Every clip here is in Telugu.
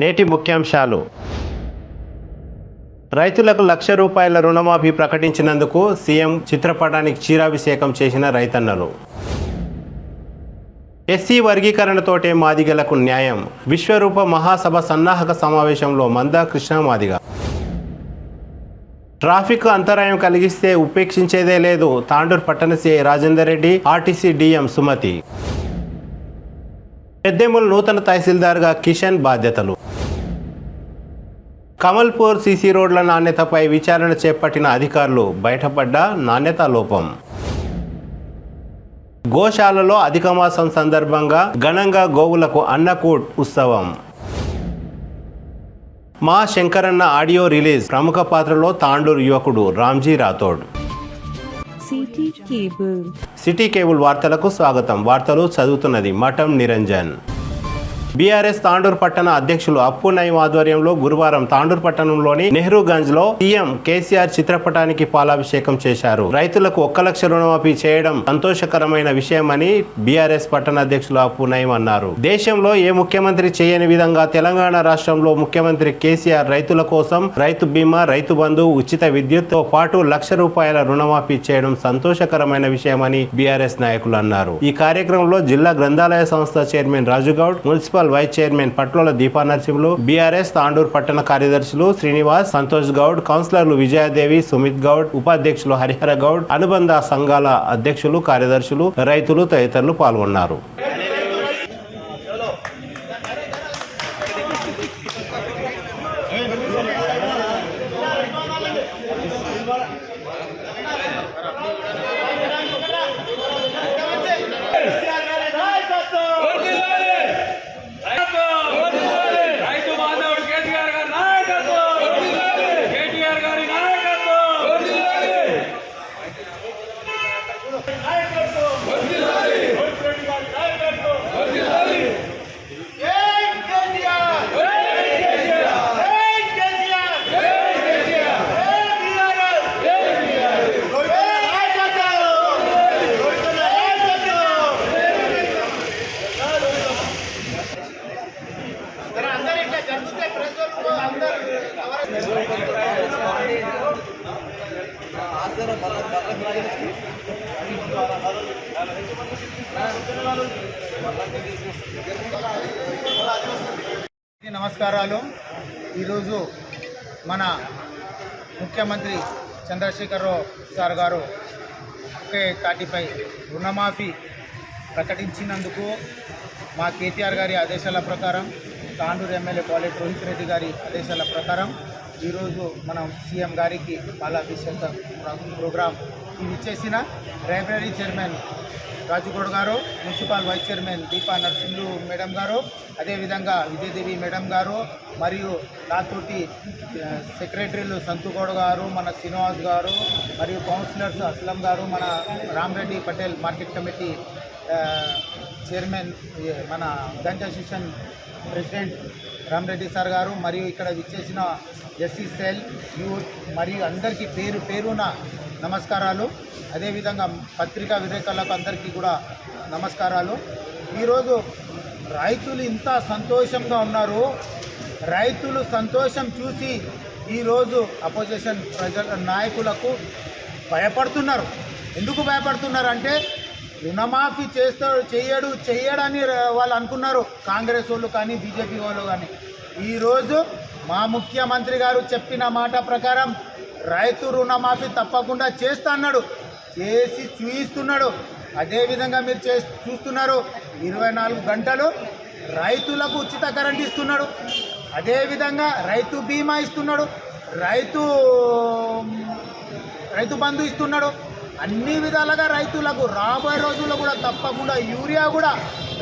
నేటి ముఖ్యాంశాలు. రైతులకు ₹1,00,000 రుణమాఫీ ప్రకటించినందుకు సీఎం చిత్రపటానికి క్షీరాభిషేకం చేసిన రైతన్నలు. ఎస్సీ వర్గీకరణతోటే మాదిగలకు న్యాయం. విశ్వరూప మహాసభ సన్నాహక సమావేశంలో మందా కృష్ణ మాదిగ. ట్రాఫిక్ అంతరాయం కలిగిస్తే ఉపేక్షించేదే లేదు. తాండూరు పట్టణ CI Rajender Reddy, RTC DM Sumathi. Peddemul నూతన తహసీల్దార్గా కిషన్ బాధ్యతలు. కమల్పూర్ సీసీ రోడ్ల నాణ్యతపై విచారణ చేపట్టిన అధికారులు, బయటపడ్డ నాణ్యతా లోపం. గోశాలలో అధిక మాసం సందర్భంగా ఘనంగా గోవులకు అన్నకూట్ ఉత్సవం. మా శంకరన్న ఆడియో రిలీజ్. ప్రముఖ పాత్రలో తాండూరు యువకుడు రామ్జీ రాథోడ్. సిటీ కేబుల్ వార్తలకు స్వాగతం. వార్తలు చదువుతున్నది మఠం నిరంజన్. బీఆర్ఎస్ తాండూరు పట్టణ అధ్యక్షులు అప్పు నయీం ఆధ్వర్యంలో గురువారం తాండూరు పట్టణంలోని నెహ్రూగంజ్ లో సీఎం కేసీఆర్ చిత్రపటానికి పాలాభిషేకం చేశారు. రైతులకు ₹1,00,000 రుణమాఫీ చేయడం సంతోషకరమైన విషయమని బీఆర్ఎస్ పట్టణ అధ్యక్షులు అప్పు నయీం అన్నారు. దేశంలో ఏ ముఖ్యమంత్రి చేయని విధంగా తెలంగాణ రాష్ట్రంలో ముఖ్యమంత్రి కేసీఆర్ రైతుల కోసం రైతు బీమా, రైతు బంధు, ఉచిత విద్యుత్తో పాటు ₹1,00,000 రుణమాఫీ చేయడం సంతోషకరమైన విషయమని బీఆర్ఎస్ నాయకులు అన్నారు. ఈ కార్యక్రమంలో జిల్లా గ్రంథాలయ సంస్థ chairman Raju Goud, municipal vice chairman Patlola Deepa Narasimhulu, BRS Tandur పట్టణ కార్యదర్శులు శ్రీనివాస్, సంతోష్ గౌడ్, కౌన్సిలర్లు విజయాదేవి, సుమిత్ గౌడ్, ఉపాధ్యక్షులు హరిహర గౌడ్, అనుబంధ సంఘాల అధ్యక్షులు, కార్యదర్శులు, రైతులు తదితరులు పాల్గొన్నారు. నమస్కారాలు. ఈరోజు మన ముఖ్యమంత్రి చంద్రశేఖరరావు సార్ గారు ఒకే తాటిపై రుణమాఫీ ప్రకటించినందుకు మా కేటీఆర్ గారి ఆదేశాల ప్రకారం, తాండూరు ఎమ్మెల్యే పాలెట్ రోహిత్ రెడ్డి గారి ఆదేశాల ప్రకారం ఈరోజు మనం సీఎం గారికి పాలాభిషేక ప్రోగ్రాం ఇచ్చేసిన లైబ్రరీ చైర్మన్ రాజుగౌడ్ గారు, municipal vice chairman Deepa Narasimhulu madam గారు, అదేవిధంగా విజయదేవి మేడం గారు, మరియు నాతోటి సెక్రటరీలు సంతుగౌడ్ గారు, మన శ్రీనివాస్ గారు, మరియు కౌన్సిలర్స్ అస్లం గారు, మన Ramreddy Patel market committee chairman, మన Ganj association president Ramreddy sir గారు, మరియు ఇక్కడ విచ్చేసిన ఎస్సీ సెల్ యూత్ మరియు అందరికీ పేరు పేరున నమస్కారాలు. అదేవిధంగా పత్రికా విలేకరులకు అందరికీ కూడా నమస్కారాలు. ఈరోజు రైతులు ఇంత సంతోషంగా ఉన్నారు. రైతులు సంతోషం చూసి ఈరోజు అపోజిషన్ నాయకులకు భయపడుతున్నారు. ఎందుకు భయపడుతున్నారు అంటే, రుణమాఫీ చేయడని వాళ్ళు అనుకున్నారు, కాంగ్రెస్ వాళ్ళు కానీ బీజేపీ వాళ్ళు కానీ. ఈరోజు మా ముఖ్యమంత్రి గారు చెప్పిన మాట ప్రకారం రైతు రుణమాఫీ తప్పకుండా చేస్తా అన్నాడు, చేసి చూయిస్తున్నాడు. అదేవిధంగా మీరు చూస్తున్నారు, 24 గంటలు రైతులకు ఉచిత కరెంట్ ఇస్తున్నాడు. అదేవిధంగా రైతు బీమా ఇస్తున్నాడు, రైతు బంధు ఇస్తున్నాడు. అన్ని విధాలుగా రైతులకు రాబోయే రోజుల్లో కూడా తప్పకుండా యూరియా కూడా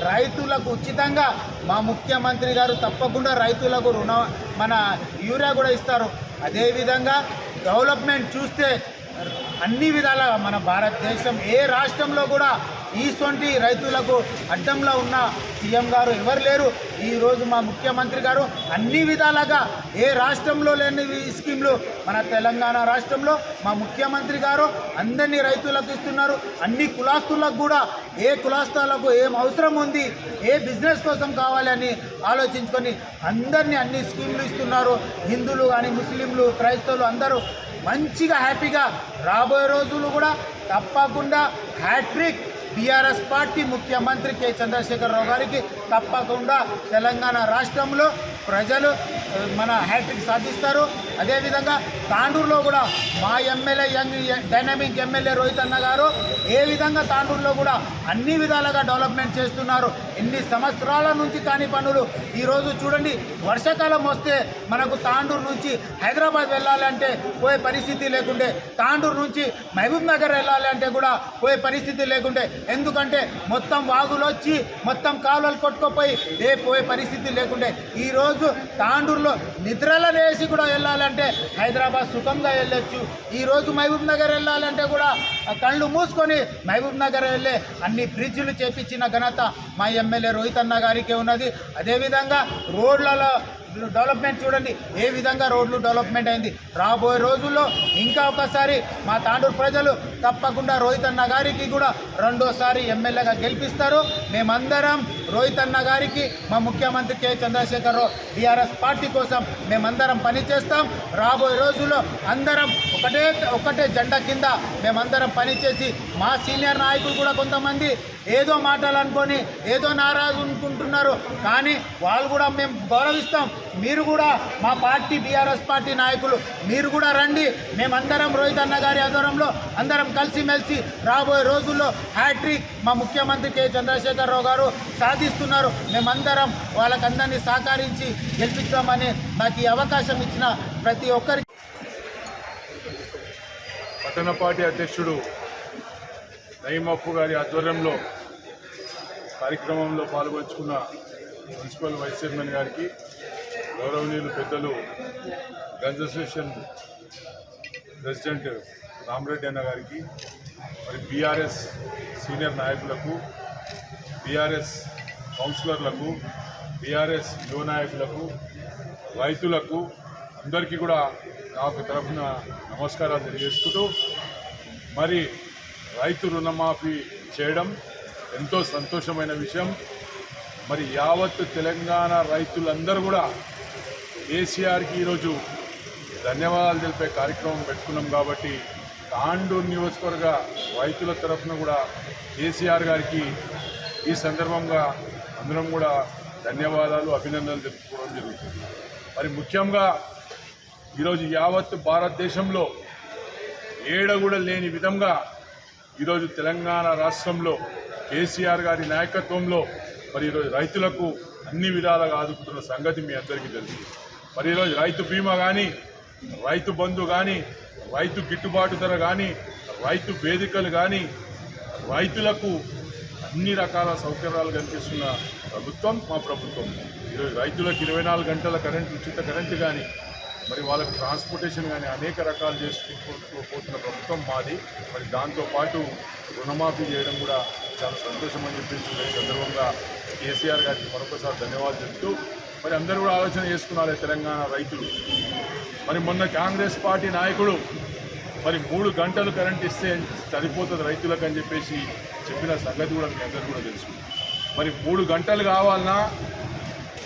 రైతులకు ఉచితంగా మా ముఖ్యమంత్రి గారు తప్పకుండా రైతులకు మన యూరియా కూడా ఇస్తారు. అదేవిధంగా డెవలప్మెంట్ చూస్తే అన్ని విధాలుగా మన భారతదేశం ఏ రాష్ట్రంలో కూడా ఈసొంటి రైతులకు అడ్డంలో ఉన్న సీఎం గారు ఎవరు లేరు. ఈరోజు మా ముఖ్యమంత్రి గారు అన్ని విధాలుగా ఏ రాష్ట్రంలో లేని ఈ స్కీమ్లు మన తెలంగాణ రాష్ట్రంలో మా ముఖ్యమంత్రి గారు అందరినీ రైతులకు ఇస్తున్నారు. అన్ని కులాస్తులకు కూడా ఏ కులాస్తాలకు ఏం అవసరం ఉంది, ఏ బిజినెస్ కోసం కావాలని ఆలోచించుకొని అందరినీ అన్ని స్కీమ్లు ఇస్తున్నారు. హిందువులు కానీ ముస్లింలు క్రైస్తవులు అందరూ మంచిగా హ్యాపీగా రాబోయే రోజులు కూడా తప్పకుండా హ్యాట్రిక్ బీఆర్ఎస్ పార్టీ ముఖ్యమంత్రి కె చంద్రశేఖరరావు గారికి తప్పకుండా తెలంగాణ రాష్ట్రంలో ప్రజలు మన హ్యాట్రిక్ సాధిస్తారు. అదేవిధంగా తాండూరులో కూడా మా MLA young dynamic MLA Rohit అన్న గారు ఏ విధంగా తాండూరులో కూడా అన్ని విధాలుగా డెవలప్మెంట్ చేస్తున్నారు. ఎన్ని సంవత్సరాల నుంచి కాని పనులు ఈరోజు చూడండి, వర్షాకాలం వస్తే మనకు తాండూరు నుంచి హైదరాబాద్ వెళ్ళాలంటే పోయే పరిస్థితి లేకుండే, తాండూరు నుంచి మహబూబ్ నగర్ వెళ్ళాలంటే కూడా పోయే పరిస్థితి లేకుండే. ఎందుకంటే మొత్తం వాగులు వచ్చి మొత్తం కాలువలు కొట్టుకుపోయి పోయే పరిస్థితి లేకుండే. ఈరోజు తాండూరులో నిద్రల వేసి కూడా వెళ్ళాలంటే హైదరాబాద్ సుఖంగా వెళ్ళొచ్చు. ఈరోజు మహబూబ్ నగర్ వెళ్ళాలంటే కూడా కళ్ళు మూసుకొని మహబూబ్ నగర్ వెళ్ళే అన్ని బ్రిడ్జిలు చేపించిన ఘనత మా ఎమ్మెల్యే రోహిత్ అన్న గారికి ఉన్నది. అదేవిధంగా రోడ్లలో డెవలప్మెంట్ చూడండి ఏ విధంగా రోడ్లు డెవలప్మెంట్ అయింది. రాబోయే రోజుల్లో ఇంకా ఒకసారి మా తాండూరు ప్రజలు తప్పకుండా రోహిత్ అన్న గారికి కూడా రెండోసారి ఎమ్మెల్యేగా గెలిపిస్తారు. మేమందరం రోహిత్ అన్న గారికి మా ముఖ్యమంత్రి కె చంద్రశేఖరరావు బీఆర్ఎస్ పార్టీ కోసం మేమందరం పనిచేస్తాం. రాబోయే రోజుల్లో అందరం ఒకటే జెండా కింద మేమందరం పనిచేసి మా సీనియర్ నాయకులు కూడా కొంతమంది ఏదో మాటలు అనుకొని ఏదో నారాజు అనుకుంటున్నారు, కానీ వాళ్ళు కూడా మేము గౌరవిస్తాం. మీరు కూడా మా పార్టీ బీఆర్ఎస్ పార్టీ నాయకులు మీరు కూడా రండి. మేమందరం రోహిత్ అన్న గారి ఆధ్వర్యంలో అందరం కలిసిమెలిసి రాబోయే రోజుల్లో హ్యాట్రిక్ మా ముఖ్యమంత్రి కె చంద్రశేఖరరావు గారు సాధిస్తున్నారు. మేమందరం వాళ్ళకందరినీ సహకరించి గెలిపిస్తామని నాకు ఈ అవకాశం ఇచ్చిన ప్రతి ఒక్కరికి పట్టణ పార్టీ అధ్యక్షుడు నయీం అప్పు గారి ఆధ్వర్యంలో కార్యక్రమంలో పాల్గొంచుకున్న మున్సిపల్ వైస్ చైర్మన్ గారికి, గౌరవనీయులు పెద్దలు గంజ్ అసోసియేషన్ ప్రెసిడెంట్ రామరెడ్డి అన్న గారికి, మరి బీఆర్ఎస్ సీనియర్ నాయకులకు, బీఆర్ఎస్ కౌన్సిలర్లకు, బీఆర్ఎస్ యువ నాయకులకు, రైతులకు అందరికీ కూడా నాకు తరఫున నమస్కారాలు తెలియజేసుకుంటూ, మరి రైతు రుణమాఫీ చేయడం ఎంతో సంతోషమైన విషయం. మరి యావత్ తెలంగాణ రైతులందరూ కూడా కేసీఆర్కి ఈరోజు ధన్యవాదాలు తెలిపే కార్యక్రమం పెట్టుకున్నాం. కాబట్టి తాండూరు నియోజకవర్గ రైతుల తరఫున కూడా కేసీఆర్ గారికి ఈ సందర్భంగా అందరం కూడా ధన్యవాదాలు, అభినందనలు తెలుపుకోవడం జరుగుతుంది. మరి ముఖ్యంగా ఈరోజు యావత్ భారతదేశంలో ఏడ కూడా లేని విధంగా ఈరోజు తెలంగాణ రాష్ట్రంలో కేసీఆర్ గారి నాయకత్వంలో మరి ఈరోజు రైతులకు అన్ని విధాలుగా ఆదుకుంటున్న సంగతి మీ అందరికీ తెలుసు. మరి ఈరోజు రైతు బీమా కానీ, రైతు బంధు కానీ, రైతు గిట్టుబాటు ధర కానీ, రైతు వేదికలు కానీ, రైతులకు అన్ని రకాల సౌకర్యాలు కల్పిస్తున్న ప్రభుత్వం మా ప్రభుత్వం. ఈరోజు రైతులకు 24 గంటల కరెంటు, ఉచిత కరెంటు కానీ, మరి వాళ్ళకు ట్రాన్స్పోర్టేషన్ కానీ అనేక రకాలు చేసుకుంటూ పోతున్న ప్రభుత్వం మాది. మరి దాంతోపాటు రుణమాఫీ చేయడం కూడా చాలా సంతోషం అని చెప్పేసి ఈ సందర్భంగా కేసీఆర్ గారికి మరొకసారి ధన్యవాదాలు చెప్తూ, మరి అందరూ కూడా ఆలోచన చేసుకున్నారు తెలంగాణ రైతులు. మరి మొన్న కాంగ్రెస్ పార్టీ నాయకుడు మరి 3 గంటలు కరెంట్ ఇస్తే సరిపోతుంది రైతులకు అని చెప్పేసి చెప్పిన సంగతి కూడా మీ అందరూ కూడా తెలుసు. మరి 3 గంటలు కావాలన్నా,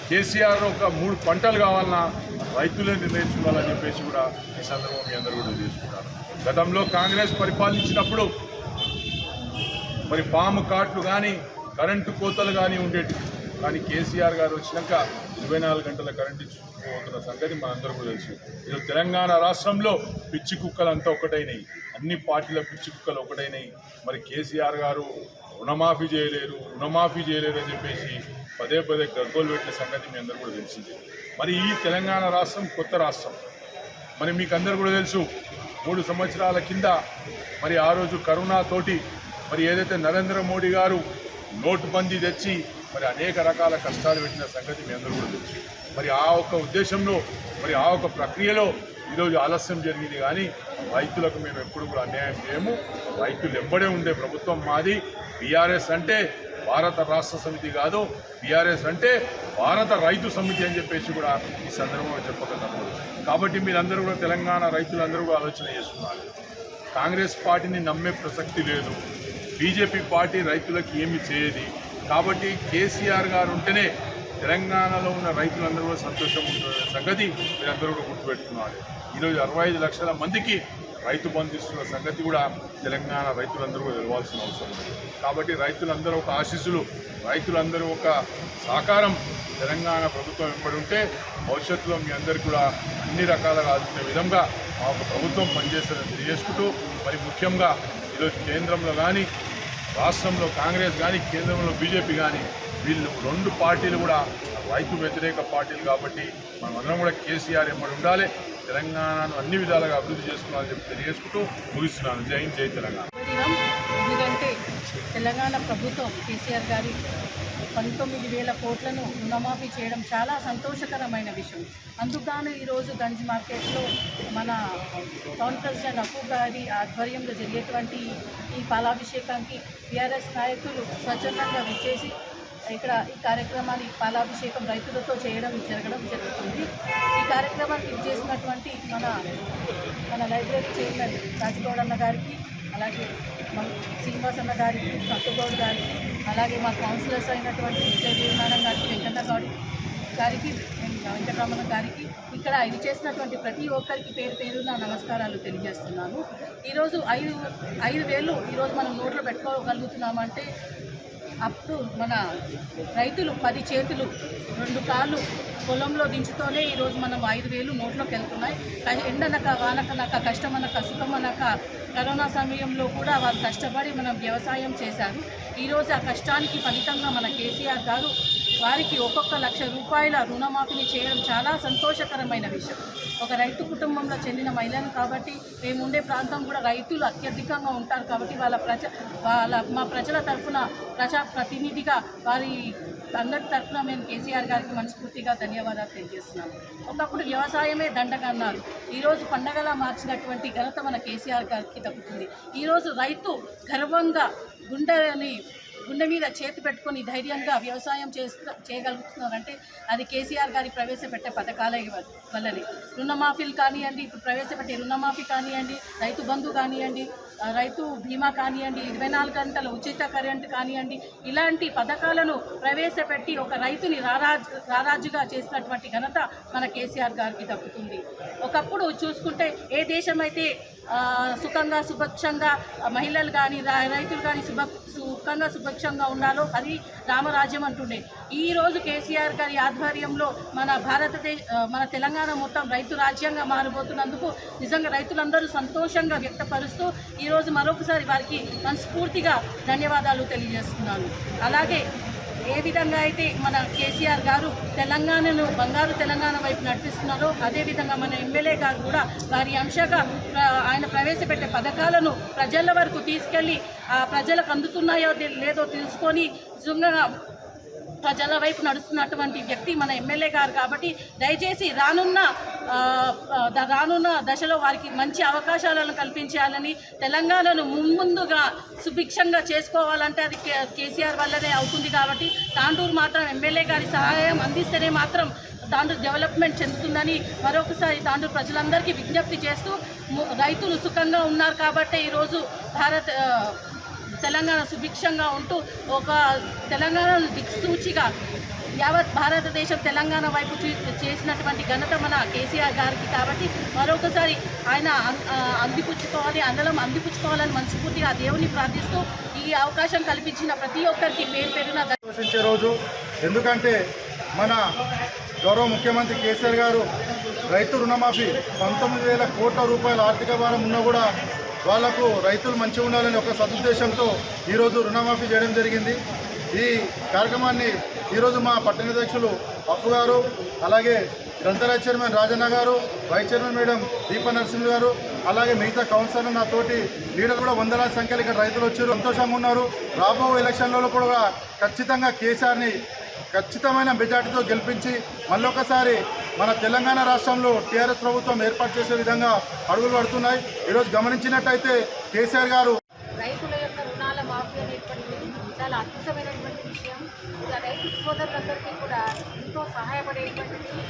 కేసీఆర్ ఒక 3 పంటలు కావాలన్నా రైతులే నిర్ణయించుకోవాలని చెప్పేసి కూడా ఈ సందర్భం మీ అందరూ కూడా తెలుసుకున్నారు. గతంలో కాంగ్రెస్ పరిపాలించినప్పుడు మరి పాము కాట్లు కానీ, కరెంటు కోతలు కానీ ఉండేవి. కానీ కేసీఆర్ గారు వచ్చినాక 24 గంటల కరెంటు ఇచ్చుకోతున్న సంగతి మనందరూ కూడా తెలుసు. ఈరోజు తెలంగాణ రాష్ట్రంలో పిచ్చి కుక్కలు అంతా ఒకటైనాయి, అన్ని పార్టీల పిచ్చి కుక్కలు ఒకటైనాయి. మరి కేసీఆర్ గారు రుణమాఫీ చేయలేరు అని చెప్పేసి పదే గగ్గోలు పెట్టిన సంగతి మీ అందరూ కూడా తెలిసింది. మరి ఈ తెలంగాణ రాష్ట్రం కొత్త రాష్ట్రం. మరి మీకు అందరూ కూడా తెలుసు, 3 సంవత్సరాల కింద మరి ఆ రోజు కరోనాతోటి మరి ఏదైతే నరేంద్ర మోడీ గారు నోటుబందీ తెచ్చి మరి అనేక రకాల కష్టాలు పెట్టిన సంగతి మీ అందరూ కూడా తెలుసు. మరి ఆ ఒక్క ఉద్దేశంలో, మరి ఆ ఒక్క ప్రక్రియలో ఈరోజు ఆలస్యం జరిగింది. కానీ రైతులకు మేము ఎప్పుడు కూడా అన్యాయం చేయము. రైతులు ఎంబడే ఉండే ప్రభుత్వం మాది. బీఆర్ఎస్ అంటే భారత రాష్ట్ర సమితి కాదు, బీఆర్ఎస్ అంటే భారత రైతు సమితి అని చెప్పేసి కూడా ఈ సందర్భంగా చెప్పక తప్పదు. కాబట్టి మీరందరూ కూడా తెలంగాణ రైతులందరూ కూడా ఆలోచన చేస్తున్నారు. కాంగ్రెస్ పార్టీని నమ్మే ప్రసక్తి లేదు, బీజేపీ పార్టీ రైతులకు ఏమి చేయదు. కాబట్టి కేసీఆర్ గారు ఉంటేనే తెలంగాణలో ఉన్న రైతులందరూ కూడా సంతోషం ఉంటుంది సంగతి మీరందరూ కూడా గుర్తుపెట్టుకున్నారు. ఈరోజు 65 లక్షల మందికి రైతు బంధు ఇస్తున్న సంగతి కూడా తెలంగాణ రైతులందరూ కూడా తెలవాల్సిన అవసరం ఉంది. కాబట్టి రైతులందరూ ఒక ఆశీస్సులు, రైతులందరూ ఒక సహకారం తెలంగాణ ప్రభుత్వం ఎప్పటి ఉంటే భవిష్యత్తులో మీ అందరికీ కూడా అన్ని రకాలుగా ఆదుకునే విధంగా మా ప్రభుత్వం పనిచేస్తుందని తెలియజేసుకుంటూ, మరి ముఖ్యంగా ఈరోజు కేంద్రంలో కానీ రాష్ట్రంలో కాంగ్రెస్ కానీ కేంద్రంలో బీజేపీ కానీ వీళ్ళు 2 పార్టీలు కూడా రైతు వ్యతిరేక పార్టీలు. కాబట్టి మనం అందరం కూడా కేసీఆర్ ఎమ్మడి ఉండాలి, తెలంగాణను అన్ని విధాలుగా అభివృద్ధి చేసుకోవాలని చెప్పి తెలియజేసుకుంటూ ముగిస్తున్నాను. జై హింద్, జై తెలంగాణ. ఎందుకంటే తెలంగాణ ప్రభుత్వం కేసీఆర్ గారి 19,000 కోట్లను రుణమాఫీ చేయడం చాలా సంతోషకరమైన విషయం. అందుకుగాను ఈరోజు గంజ్ మార్కెట్లో మన టౌన్ ప్రెసిడెంట్ అప్పు గారి ఆధ్వర్యంలో జరిగేటువంటి ఈ పాలాభిషేకానికి టీఆర్ఎస్ నాయకులు స్వచ్ఛందంగా విచ్చేసి ఇక్కడ ఈ కార్యక్రమాన్ని పాలాభిషేకం రైతులతో జరగడం జరుగుతుంది. ఈ కార్యక్రమానికి చేసినటువంటి మన లైబ్రరీ చైర్మన్ రాజగౌడ్ అన్న గారికి, అలాగే మన శ్రీనివాస్ అన్న గారికి, కట్టుగౌడ్ గారికి, అలాగే మా కౌన్సిలర్స్ అయినటువంటి విజయ దేవనారాయణ గారికి, వెంకన్న గారికి, వెంకటరమణ గారికి, ఇక్కడ ఇది చేసినటువంటి ప్రతి ఒక్కరికి పేరు పేరున నమస్కారాలు తెలియజేస్తున్నాను. ఈరోజు 5,000 ఈరోజు మనం నోట్లో పెట్టుకోగలుగుతున్నామంటే అప్పుడు మన రైతులు 10 చేతులు 2 కాళ్ళు పొలంలో దించుతోనే ఈరోజు మనం 5,000 నోట్లోకి వెళ్తున్నాయి. ఎండనక వానకనక కష్టమనక సుఖమనక కరోనా సమయంలో కూడా వారు కష్టపడి మనం వ్యవసాయం చేశారు. ఈరోజు ఆ కష్టానికి ఫలితంగా మన కేసీఆర్ గారు వారికి ఒక్కొక్క ₹1,00,000 రుణమాఫీని చేయడం చాలా సంతోషకరమైన విషయం. ఒక రైతు కుటుంబంలో చెందిన మహిళను కాబట్టి మేము ఉండే ప్రాంతం కూడా రైతులు అత్యధికంగా ఉంటారు. కాబట్టి మా ప్రజల తరఫున ప్రజాప్రతినిధిగా వారి అందరి తరఫున మేము కేసీఆర్ గారికి మనస్ఫూర్తిగా ధన్యవాదాలు తెలియజేస్తున్నాను. ఒకప్పుడు వ్యవసాయమే దండగా అన్నారు, ఈరోజు పండగలా మార్చినటువంటి ఘనత మన కేసీఆర్ గారికి దక్కుతుంది. ఈరోజు రైతు గర్వంగా గుండె మీద చేతి పెట్టుకొని ధైర్యంగా వ్యవసాయం చేయగలుగుతున్నారంటే అది కేసీఆర్ గారి ప్రవేశపెట్టే పథకాల వల్లనే. రుణమాఫీలు కానివ్వండి, ఇప్పుడు ప్రవేశపెట్టే రుణమాఫీ కానివ్వండి, రైతు బంధు కానివ్వండి, రైతు బీమా కానివ్వండి, 24 గంటల ఉచిత కరెంట్ కానివ్వండి, ఇలాంటి పథకాలను ప్రవేశపెట్టి ఒక రైతుని రారాజుగా చేసినటువంటి ఘనత మన కేసీఆర్ గారికి దక్కుతుంది. ఒకప్పుడు చూసుకుంటే ఏ దేశమైతే సుఖంగా సుభిక్షంగా మహిళలు కానీ రైతులు కానీ సుఖంగా సుభిక్షంగా ఉండాలో అది రామరాజ్యం అంటుండే. ఈరోజు కేసీఆర్ గారి ఆధ్వర్యంలో మన తెలంగాణ మొత్తం రైతు రాజ్యంగా మారబోతున్నందుకు నిజంగా రైతులందరూ సంతోషంగా వ్యక్తపరుస్తూ ఈరోజు మరొకసారి వారికి మనస్ఫూర్తిగా ధన్యవాదాలు తెలియజేస్తున్నాను. అలాగే ఏ విధంగా అయితే మన కేసీఆర్ గారు తెలంగాణను బంగారు తెలంగాణ వైపు నడిపిస్తున్నారో అదేవిధంగా మన ఎమ్మెల్యే గారు కూడా వారి అంశగా ఆయన ప్రవేశపెట్టే పథకాలను ప్రజల వరకు తీసుకెళ్ళి ప్రజలకు అందుతున్నాయో లేదో తెలుసుకొని నిజంగా ప్రజల వైపు నడుస్తున్నటువంటి వ్యక్తి మన ఎమ్మెల్యే గారు. కాబట్టి దయచేసి రానున్న దశలో వారికి మంచి అవకాశాలను కల్పించాలని, తెలంగాణను ముందుగా సుభిక్షంగా చేసుకోవాలంటే అది కేసీఆర్ వల్లనే అవుతుంది. కాబట్టి తాండూరు మాత్రం ఎమ్మెల్యే గారి సహాయం అందిస్తేనే మాత్రం తాండూరు డెవలప్మెంట్ చెందుతుందని మరొకసారి తాండూరు ప్రజలందరికీ విజ్ఞప్తి చేస్తూ, రైతులు సుఖంగా ఉన్నారు కాబట్టి ఈరోజు తెలంగాణ సుభిక్షంగా ఉంటూ ఒక తెలంగాణను దిక్సూచిగా యావత్ భారతదేశం తెలంగాణ వైపు చేసినటువంటి ఘనత మన కేసీఆర్ గారికి. కాబట్టి మరొకసారి ఆయన అందిపుచ్చుకోవాలని మనస్ఫూర్తిగా దేవుని ప్రార్థిస్తూ ఈ అవకాశం కల్పించిన ప్రతి ఒక్కరికి పేరున సంతోషించే రోజు. ఎందుకంటే మన గౌరవ ముఖ్యమంత్రి కేసీఆర్ గారు రైతు రుణమాఫీ 19,000 కోట్ల రూపాయల ఆర్థిక భారం ఉన్నా కూడా వాళ్లకు రైతులు మంచిగా ఉండాలని ఒక సదుద్దేశంతో ఈరోజు రుణమాఫీ చేయడం జరిగింది. ఈ కార్యక్రమాన్ని ఈరోజు మా పట్టణాధ్యక్షులు అప్పు గారు, అలాగే గ్రంథాలయ చైర్మన్ రాజన్న గారు, వైస్ చైర్మన్ మేడం దీప నరసింహ గారు, అలాగే మిగతా కౌన్సిలర్లు నా తోటి లీడర్ కూడా వందలాది సంఖ్యలో ఇక్కడ రైతులు వచ్చారు, సంతోషంగా ఉన్నారు. రాబో ఎలక్షన్లలో కూడా ఖచ్చితంగా కేసీఆర్ని ఖచ్చితమైన మెజార్టీతో గెలిపించి మళ్ళొకసారి మన తెలంగాణ రాష్ట్రంలో టీఆర్ఎస్ ప్రభుత్వం ఏర్పాటు చేసే విధంగా అడుగులు పడుతున్నాయి. ఈరోజు గమనించినట్టయితే కేసీఆర్ గారు రైతుల యొక్క రుణాల మాఫీ అనేటువంటిది చాలా అద్భుతమైనటువంటి విషయం. ఇక రైతు సోదరులందరికీ కూడా ఎంతో సహాయపడేటువంటిది.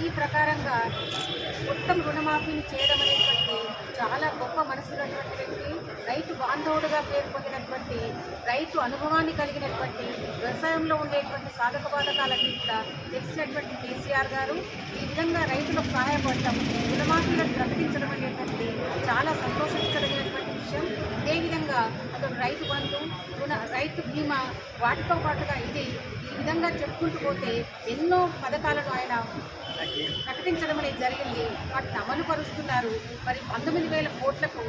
ఈ ప్రకారంగా మొత్తం రుణమాఫీని చేయడం అనేటువంటి చాలా గొప్ప మనసున్నటువంటి వ్యక్తి, రైతు బాంధవుడుగా పేరు పొందినటువంటి, రైతు అనుభవాన్ని కలిగినటువంటి, వ్యవసాయంలో ఉండేటువంటి సాధక బాధకాలన్నీ కూడా తెలిసినటువంటి కేసీఆర్ గారు ఈ విధంగా రైతులకు సహాయపడటం, రుణమాఫీలను ప్రకటించడం అనేటువంటి చాలా సంతోషించదగినటువంటి విషయం. అదేవిధంగా అతను రైతు బంధు, రైతు బీమా, వాటితో పాటుగా ఈ విధంగా చెప్పుకుంటూ పోతే ఎన్నో పథకాలను ఆయన ప్రకటించడం అనేది జరిగింది. వాటిని అమలు పరుస్తున్నారు. మరి 19,000 కోట్లకు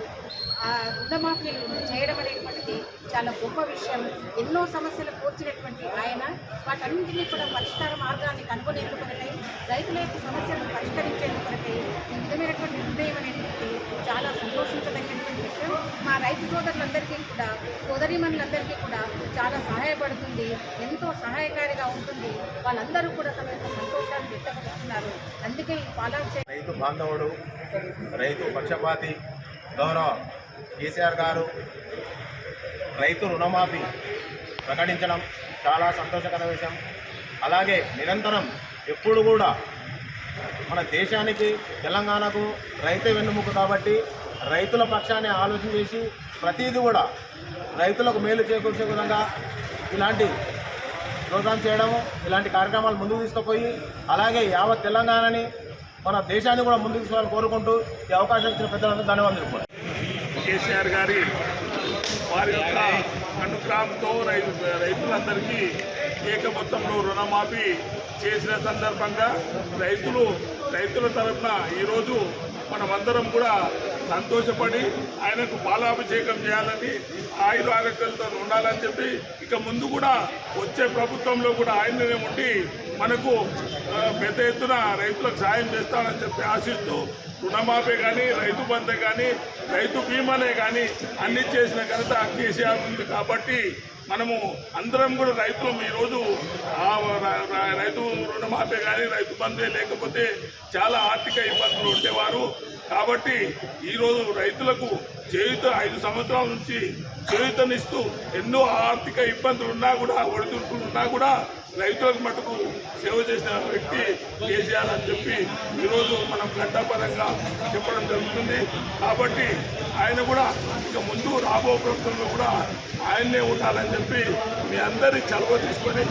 రుణమాఫీలు చేయడం అనేటువంటిది చాలా గొప్ప విషయం. ఎన్నో సమస్యలు కోర్చినటువంటి ఆయన వాటన్నింటినీ కూడా పరిష్కార మార్గాన్ని కనుగొనేందుకొరకై, రైతుల యొక్క సమస్యలను పరిష్కరించేందుకొరకై ఈ విధమైనటువంటి నిర్ణయం అనేటువంటి చాలా సంతోషించదగినటువంటి విషయం. మా రైతు సోదరులందరికీ కూడా, సోదరీమణులందరికీ కూడా చాలా సహాయపడుతుంది, ఎంతో సహాయకారిగా ఉంటుంది. వాళ్ళందరూ కూడా తమ యొక్క సంతోషాన్ని వ్యక్తపరుస్తున్నారు. అందుకే ఈ పాలాక్ష రైతు బాంధవుడు, రైతు పక్షపాతి గౌరవ కేసీఆర్ గారు రైతు రుణమాఫీ ప్రకటించడం చాలా సంతోషకర విషయం. అలాగే నిరంతరం ఎప్పుడు కూడా మన దేశానికి, తెలంగాణకు రైతే వెన్నుముక కాబట్టి రైతుల పక్షాన్ని ఆలోచన చేసి ప్రతిదీ కూడా రైతులకు మేలు చేకూర్చే విధంగా ఇలాంటి ప్రోగ్రాం చేయడము, ఇలాంటి కార్యక్రమాలు ముందుకు తీసుకుపోయి అలాగే యావత్ తెలంగాణని, మన దేశాన్ని కూడా ముందుకు తీసుకోవాలని కోరుకుంటూ ఈ అవకాశం ఇచ్చిన పెద్దలందరూ ధన్యవాదాలు. కేసీఆర్ గారి వారి యొక్క అనుగ్రహంతో రైతులందరికీ ఏక మొత్తంలో రుణమాఫీ చేసిన సందర్భంగా రైతుల తరఫున ఈరోజు మనమందరం కూడా సంతోషపడి ఆయనకు పాలాభిషేకం చేయాలని, ఆయుర ఆరోగ్యాలతో ఉండాలని చెప్పి ఇక ముందు కూడా వచ్చే ప్రభుత్వంలో కూడా ఆయననే ఉండి మనకు పెద్ద ఎత్తున రైతులకు సాయం చేస్తానని చెప్పి ఆశిస్తూ రుణమాఫీ కానీ, రైతు బంధు కానీ, రైతు బీమానే కానీ అన్ని చేసిన ఘనత కేసీఆర్ ఉంది. కాబట్టి మనము అందరం కూడా రైతులం. ఈరోజు రైతు రుణమాఫీ కానీ, రైతు బంధే లేకపోతే చాలా ఆర్థిక ఇబ్బందులు ఉండేవారు. కాబట్టి ఈరోజు రైతులకు చేయూత 5 సంవత్సరాల నుంచి చేయూతనిస్తూ ఎన్నో ఆర్థిక ఇబ్బందులు ఉన్నా కూడా, ఒడిదుడుకులు ఉన్నా కూడా రైతులకు మటుకు సేవ చేసిన వ్యక్తి కేసీఆర్ అని చెప్పి ఈరోజు మనం ఘంటాపరంగా చెప్పడం జరుగుతుంది. కాబట్టి ఆయన కూడా ఇక ముందు రాబో ప్రభుత్వంలో కూడా ఆయన్నే ఉండాలని చెప్పి మీ అందరి చొరవ తీసుకొని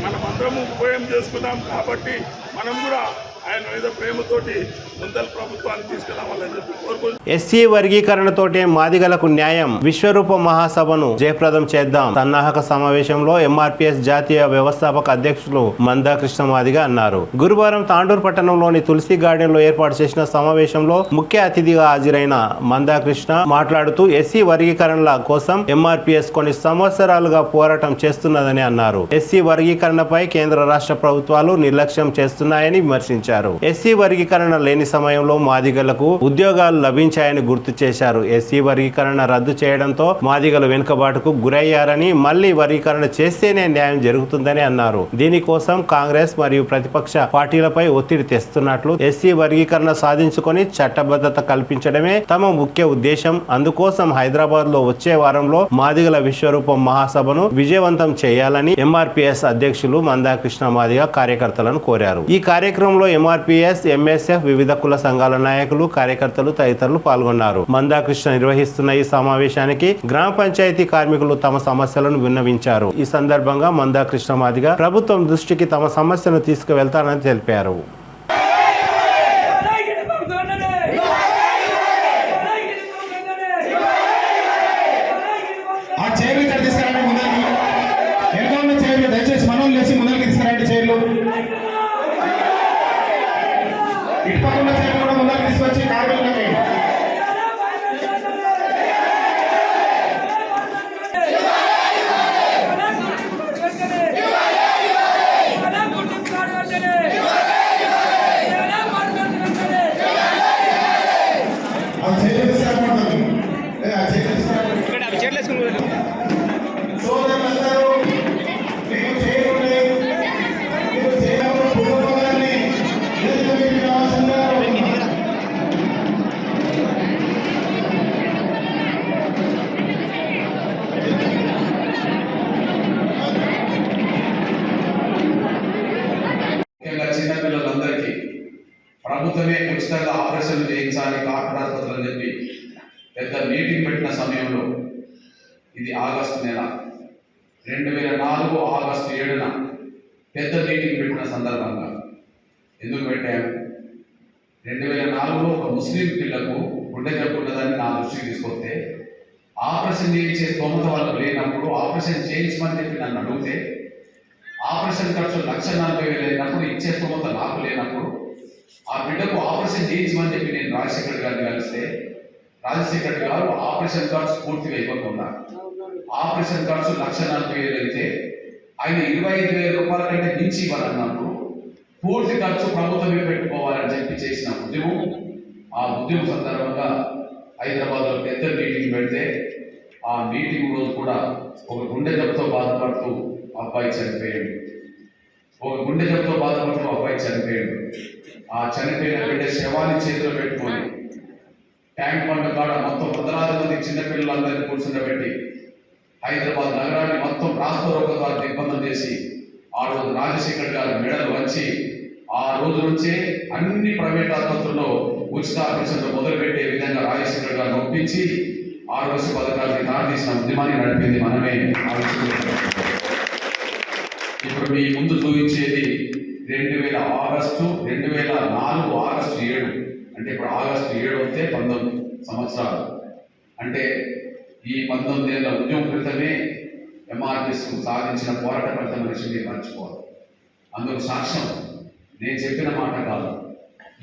మనమందరము ఉపయోగం చేసుకున్నాం. కాబట్టి మనం కూడా ఆయన మీద ప్రేమతోటి ముందల ప్రభుత్వాన్ని తీసుకురావాలని చెప్పి కోరుకుంటున్నాం. ఎస్సీ వర్గీకరణతోటే మాదిగలకు న్యాయం, విశ్వరూప మహాసభను జయప్రదం చేద్దాం సన్నాహక సమావేశంలో ఎంఆర్పీఎస్ జాతీయ వ్యవస్థాపక అధ్యక్షులు మందా కృష్ణ మాదిగ అన్నారు. గురువారం తాండూరు పట్టణంలోని తులసి గార్డెన్ లో ఏర్పాటు చేసిన సమావేశంలో ముఖ్య అతిథిగా హాజరైన మందా కృష్ణ మాట్లాడుతూ ఎస్సీ వర్గీకరణల కోసం ఎంఆర్పీఎస్ కొన్ని సంవత్సరాలుగా పోరాటం చేస్తున్నదని అన్నారు. ఎస్సీ వర్గీకరణపై కేంద్ర రాష్ట్ర ప్రభుత్వాలు నిర్లక్ష్యం చేస్తున్నాయని విమర్శించారు. ఎస్సీ వర్గీకరణ లేని సమయంలో మాదిగలకు ఉద్యోగాలు లభించాయని గుర్తు చేశారు. ఎస్సీ వర్గీకరణ రద్దు చేయడంతో మాదిగలు వెనుకబాటుకు గురయ్యారని, మళ్లీ వర్గీకరణ చేస్తేనే న్యాయం జరుగుతుందని అన్నారు. దీనికోసం కాంగ్రెస్ మరియు ప్రతిపక్ష పార్టీలపై ఒత్తిడి తెస్తున్నట్లు, ఎస్సీ వర్గీకరణ సాధించుకొని చట్టబద్ధత కల్పించడమే తమ ముఖ్య ఉద్దేశం. అందుకోసం హైదరాబాద్ లో వచ్చే వారంలో మాదిగల విశ్వరూపం మహాసభను విజయవంతం చేయాలని ఎంఆర్పీఎస్ అధ్యక్షులు మందా కృష్ణ మాదిగ కార్యకర్తలను కోరారు. ఈ కార్యక్రమంలో ఎంఆర్పీఎస్, ఎంఎస్ఎఫ్, వివిధ కుల సంఘాల నాయకులు, కార్యకర్తలు తదితరులు పాల్గొన్నారు. మందా కృష్ణ నిర్వహిస్తున్న ఈ సమావేశానికి గ్రామ పంచాయతీ కార్మికులు తమ సమస్యలను విన్నవించారు. ఈ సందర్భంగా మందా కృష్ణ మాదిగ ప్రభుత్వం దృష్టికి తమ సమస్యను తీసుకువెళ్తానని తెలిపారు. దయచేసి మనం లేచి ముందరికి తీసుకురండి. చైర్లు ఇటుపక్కల చైర్లు కూడా ముందరికి తీసుకొచ్చి కార్మికులకి ప్రభుత్వమే ఉచితంగా ఆపరేషన్లు చేయించాలి కార్పొరేట్ ఆసుపత్రులు అని చెప్పి పెద్ద మీటింగ్ పెట్టిన సమయంలో ఇది ఆగస్టు నెల 2004 ఆగస్టు 7న పెద్ద మీటింగ్ పెట్టిన సందర్భంగా ఎందుకు పెట్టాము? 2004లో ఒక ముస్లిం పిల్లకు గుండె జబ్బు ఉన్నదని నా దృష్టికి తీసుకొస్తే ఆపరేషన్ చేయించే స్తోమత వాళ్ళకు లేనప్పుడు ఆపరేషన్ చేయించమని చెప్పి నన్ను అడిగితే ఆపరేషన్ ఖర్చు 1,40,000 అయినప్పుడు ఇచ్చే స్తోమత నాకు లేనప్పుడు ఆ బిడ్డకు ఆపరేషన్ చేయించమని చెప్పి నేను రాజశేఖర్ గారిని కలిస్తే రాజశేఖర్ గారు ఆపరేషన్ ఖర్చు పూర్తిగా ఇవ్వకుండా ఆపరేషన్ ఖర్చు 1,40,000 అయితే ఆయన 25,000 రూపాయల కంటే మించి ఇవ్వాలన్నప్పుడు పూర్తి ఖర్చు ప్రభుత్వమే పెట్టుకోవాలని చెప్పి చేసిన ఉద్యమం. ఆ ఉద్యమం సందర్భంగా హైదరాబాద్లో పెద్ద మీటింగ్ పెడితే ఆ మీటింగ్ రోజు కూడా ఒక గుండె జబ్బుతో బాధపడుతూ అబ్బాయి చనిపోయాడు. ఆ చనిపోయిన బిడ్డ శవాన్ని చేతిలో పెట్టుకొని ట్యాంక్ బండ్ కాడ మొత్తం 10,000 మంది చిన్నపిల్లలందరినీ కూర్చుండబెట్టి హైదరాబాద్ నగరాన్ని మొత్తం రాష్ట్రోక ద్వారా దిగ్బంధం చేసి ఆ రోజు రాజశేఖర్ గారి మెడలు వచ్చి ఆ రోజు నుంచే అన్ని ప్రైవేట్ ఆసుపత్రుల్లో ఉచిత ఆపరేషన్లు మొదలుపెట్టే విధంగా రాజశేఖర్ గారిని ఒప్పించి ఆరోగ్య పథకాన్ని దారితీసిన ఉద్యమాన్ని నడిపింది మనమే. ఇప్పుడు మీ ముందు చూపించేది 2004 ఆగస్టు 7 అంటే ఇప్పుడు ఆగస్టు 7 వస్తే 19 సంవత్సరాలు. అంటే ఈ 19 ఏళ్ల ఉద్యమం క్రితమే ఎంఆర్పిఎస్ సాధించిన పోరాట ఫలితం విషయం మీరు మర్చిపోవాలి. అందుకు సాక్ష్యం నేను చెప్పిన మాట కాదు.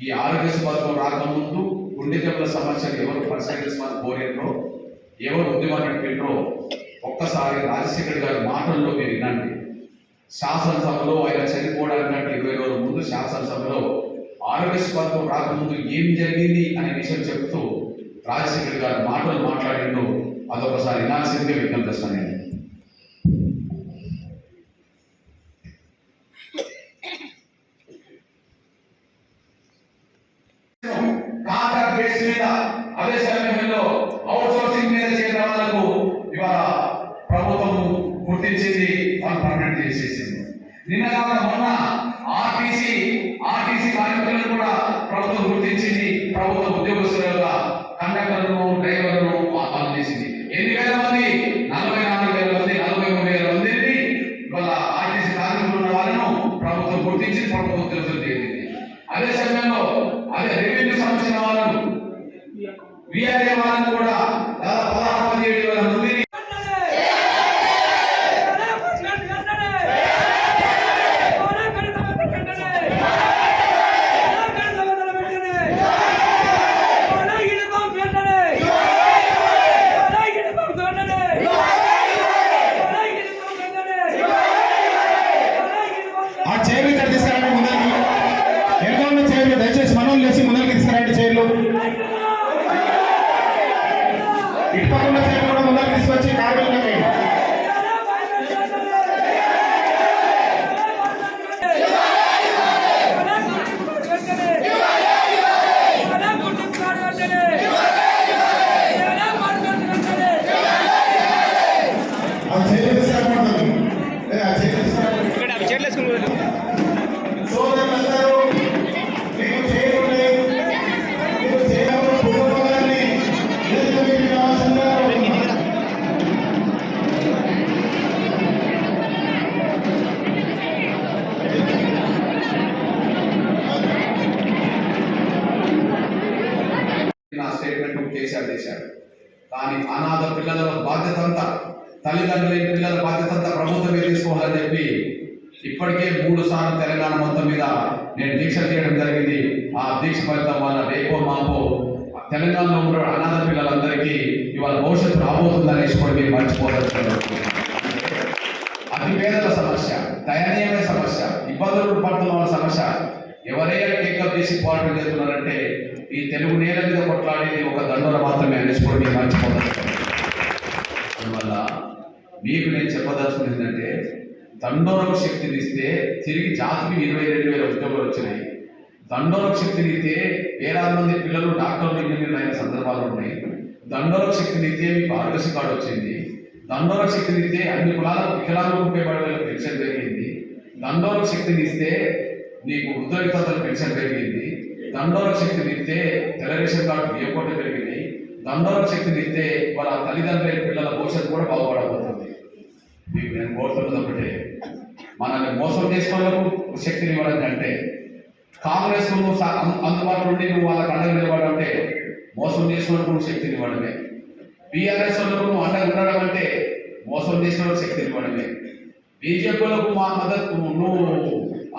ఈ ఆరోగ్య పథకం రాకముందు గుండె జబ్బుల సమస్యలు ఎవరు పరిష్కరించమని కోరినో, ఎవరు ఉద్యమం నడిపినో ఒక్కసారి రాజశేఖర్ గారి మాటల్లో మీరు వినండి. శాసనసభలో ఆయన చనిపోవడానికంటే 20 రోజుల ముందు శాసనసభలో ఆరోగ్య పథకం రాకముందు ఏం జరిగింది అనే విషయం చెప్తూ రాజశేఖర్ గారి మాటలు మాట్లాడిండు. అదొకసారి వినాల్సిందిగా విజ్ఞప్తి చేస్తాను నేను. కాంట్రాక్ట్ బేస్ మీద అదే సమయంలో అవుట్ సోర్సింగ్ మీద చేసిన వాళ్ళకు ఇవాళ ప్రభుత్వం గుర్తించింది, వాళ్ళు పర్మనెంట్ చేసేసింది. నిన్న కాక మొన్న ఆర్టీసీ కార్మికులను కూడా ప్రభుత్వం గుర్తించింది, ప్రభుత్వ ఉద్యోగస్తులుగా కండక్టర్లను డ్రైవర్లను పాలన చేసింది. ఎన్ని వేల మంది? 44,000 మంది, 43,000 మందిని ఇవాళ ఆర్టీసీ కార్మికులు ఉన్న వాళ్ళను ప్రభుత్వం గుర్తించి ప్రభుత్వ ఉద్యోగస్తులు చేసింది. అదే సమయంలో అదే రెవెన్యూ సంబంధించిన వాళ్ళను విఆర్ఏ వాళ్ళను కూడా దాదాపు 16,000 మందిని ఆ చైర్లు ఇక్కడ తీసుకురండి ముందరికి. వెనక ఉన్న చైర్లు దయచేసి మనోళ్ళు లేచి ముందరికి తీసుకురండి. చైర్లు ఇటు పక్క ఉన్న చైర్లు కూడా ముందరికి తీసుకొచ్చి కార్మికులకి సోదరులందరూ మీకు చేరుకునే మీకు చేయడం పూర్వకాలని ఎదుర్కొని రావాల్సిందిగా నా స్టేట్మెంట్ కేసీఆర్ చేశాడు. కానీ అనాథ పిల్లల బాధ్యత అంతా, తల్లిదండ్రుల పిల్లల బాధ్యత అంతా ప్రభుత్వమే తీసుకోవాలని చెప్పి ఇప్పటికే 3 సార్లు తెలంగాణ మొత్తం మీద నేను దీక్ష చేయడం జరిగింది. ఆ దీక్ష ఫలితం వల్ల రేపో మాపో తెలంగాణలో ఉన్న అనాథ పిల్లలందరికీ ఇవాళ భవిష్యత్తు రాబోతుందనేసి కూడా మీరు మర్చిపోతారు. అతి పేదల సమస్య, దయనీయమైన సమస్య, ఇబ్బందులు పడుతున్న వాళ్ళ సమస్య ఎవరైనా టేకప్ చేసి పోరాటం చేస్తున్నారంటే ఈ తెలుగు నేల మీద కొట్లాడేది ఒక దండోర మాత్రమే అనేసి కూడా మీరు మర్చిపోతారు. అందువల్ల మీకు నేను చెప్పదలుచుకుంది ఏంటంటే, దండోరకు శక్తిని ఇస్తే తిరిగి జాతికి 22,000 ఉద్యోగాలు వచ్చినాయి. దండోరకు శక్తిని ఇస్తే వేలాది మంది పిల్లలు డాక్టర్లు ఇంజనీర్లు అయిన సందర్భాలు ఉన్నాయి. దండోరకు శక్తిని ఇస్తే మీకు ఆరోగ్య కార్డు వచ్చింది. దండోరకు శక్తిని ఇస్తే అన్ని కులాలకు వికలాంగులకు ఉపయోగపడే పెన్షన్ పెరిగింది. దండోరకు శక్తిని ఇస్తే నీకు వృద్ధ వితంతుల పెన్షన్ పెరిగింది. దండోరక శక్తిని ఇస్తే తెల్ల రేషన్ కార్డు బియ్యం కోట్లు పెరిగినాయి. దండోరక శక్తిని ఇస్తే వాళ్ళ తల్లిదండ్రుల పిల్లల భవిష్యత్తు కూడా బాగుపడబోతుంది. మీకు నేను కోరుతున్నది ఒకటే, మనల్ని మోసం చేసుకోవడానికి శక్తిని ఇవ్వడం కంటే కాంగ్రెస్ అందుబాటులో ఉండి నువ్వు వాళ్ళకి అండగా నిలబడంటే మోసం చేసుకోవడానికి నువ్వు శక్తిని ఇవ్వడమే. బీఆర్ఎస్ వాళ్ళకు నువ్వు అండగా ఉండడం అంటే మోసం చేసిన శక్తిని ఇవ్వడమే. బీజేపీలకు మా మద్దతు నువ్వు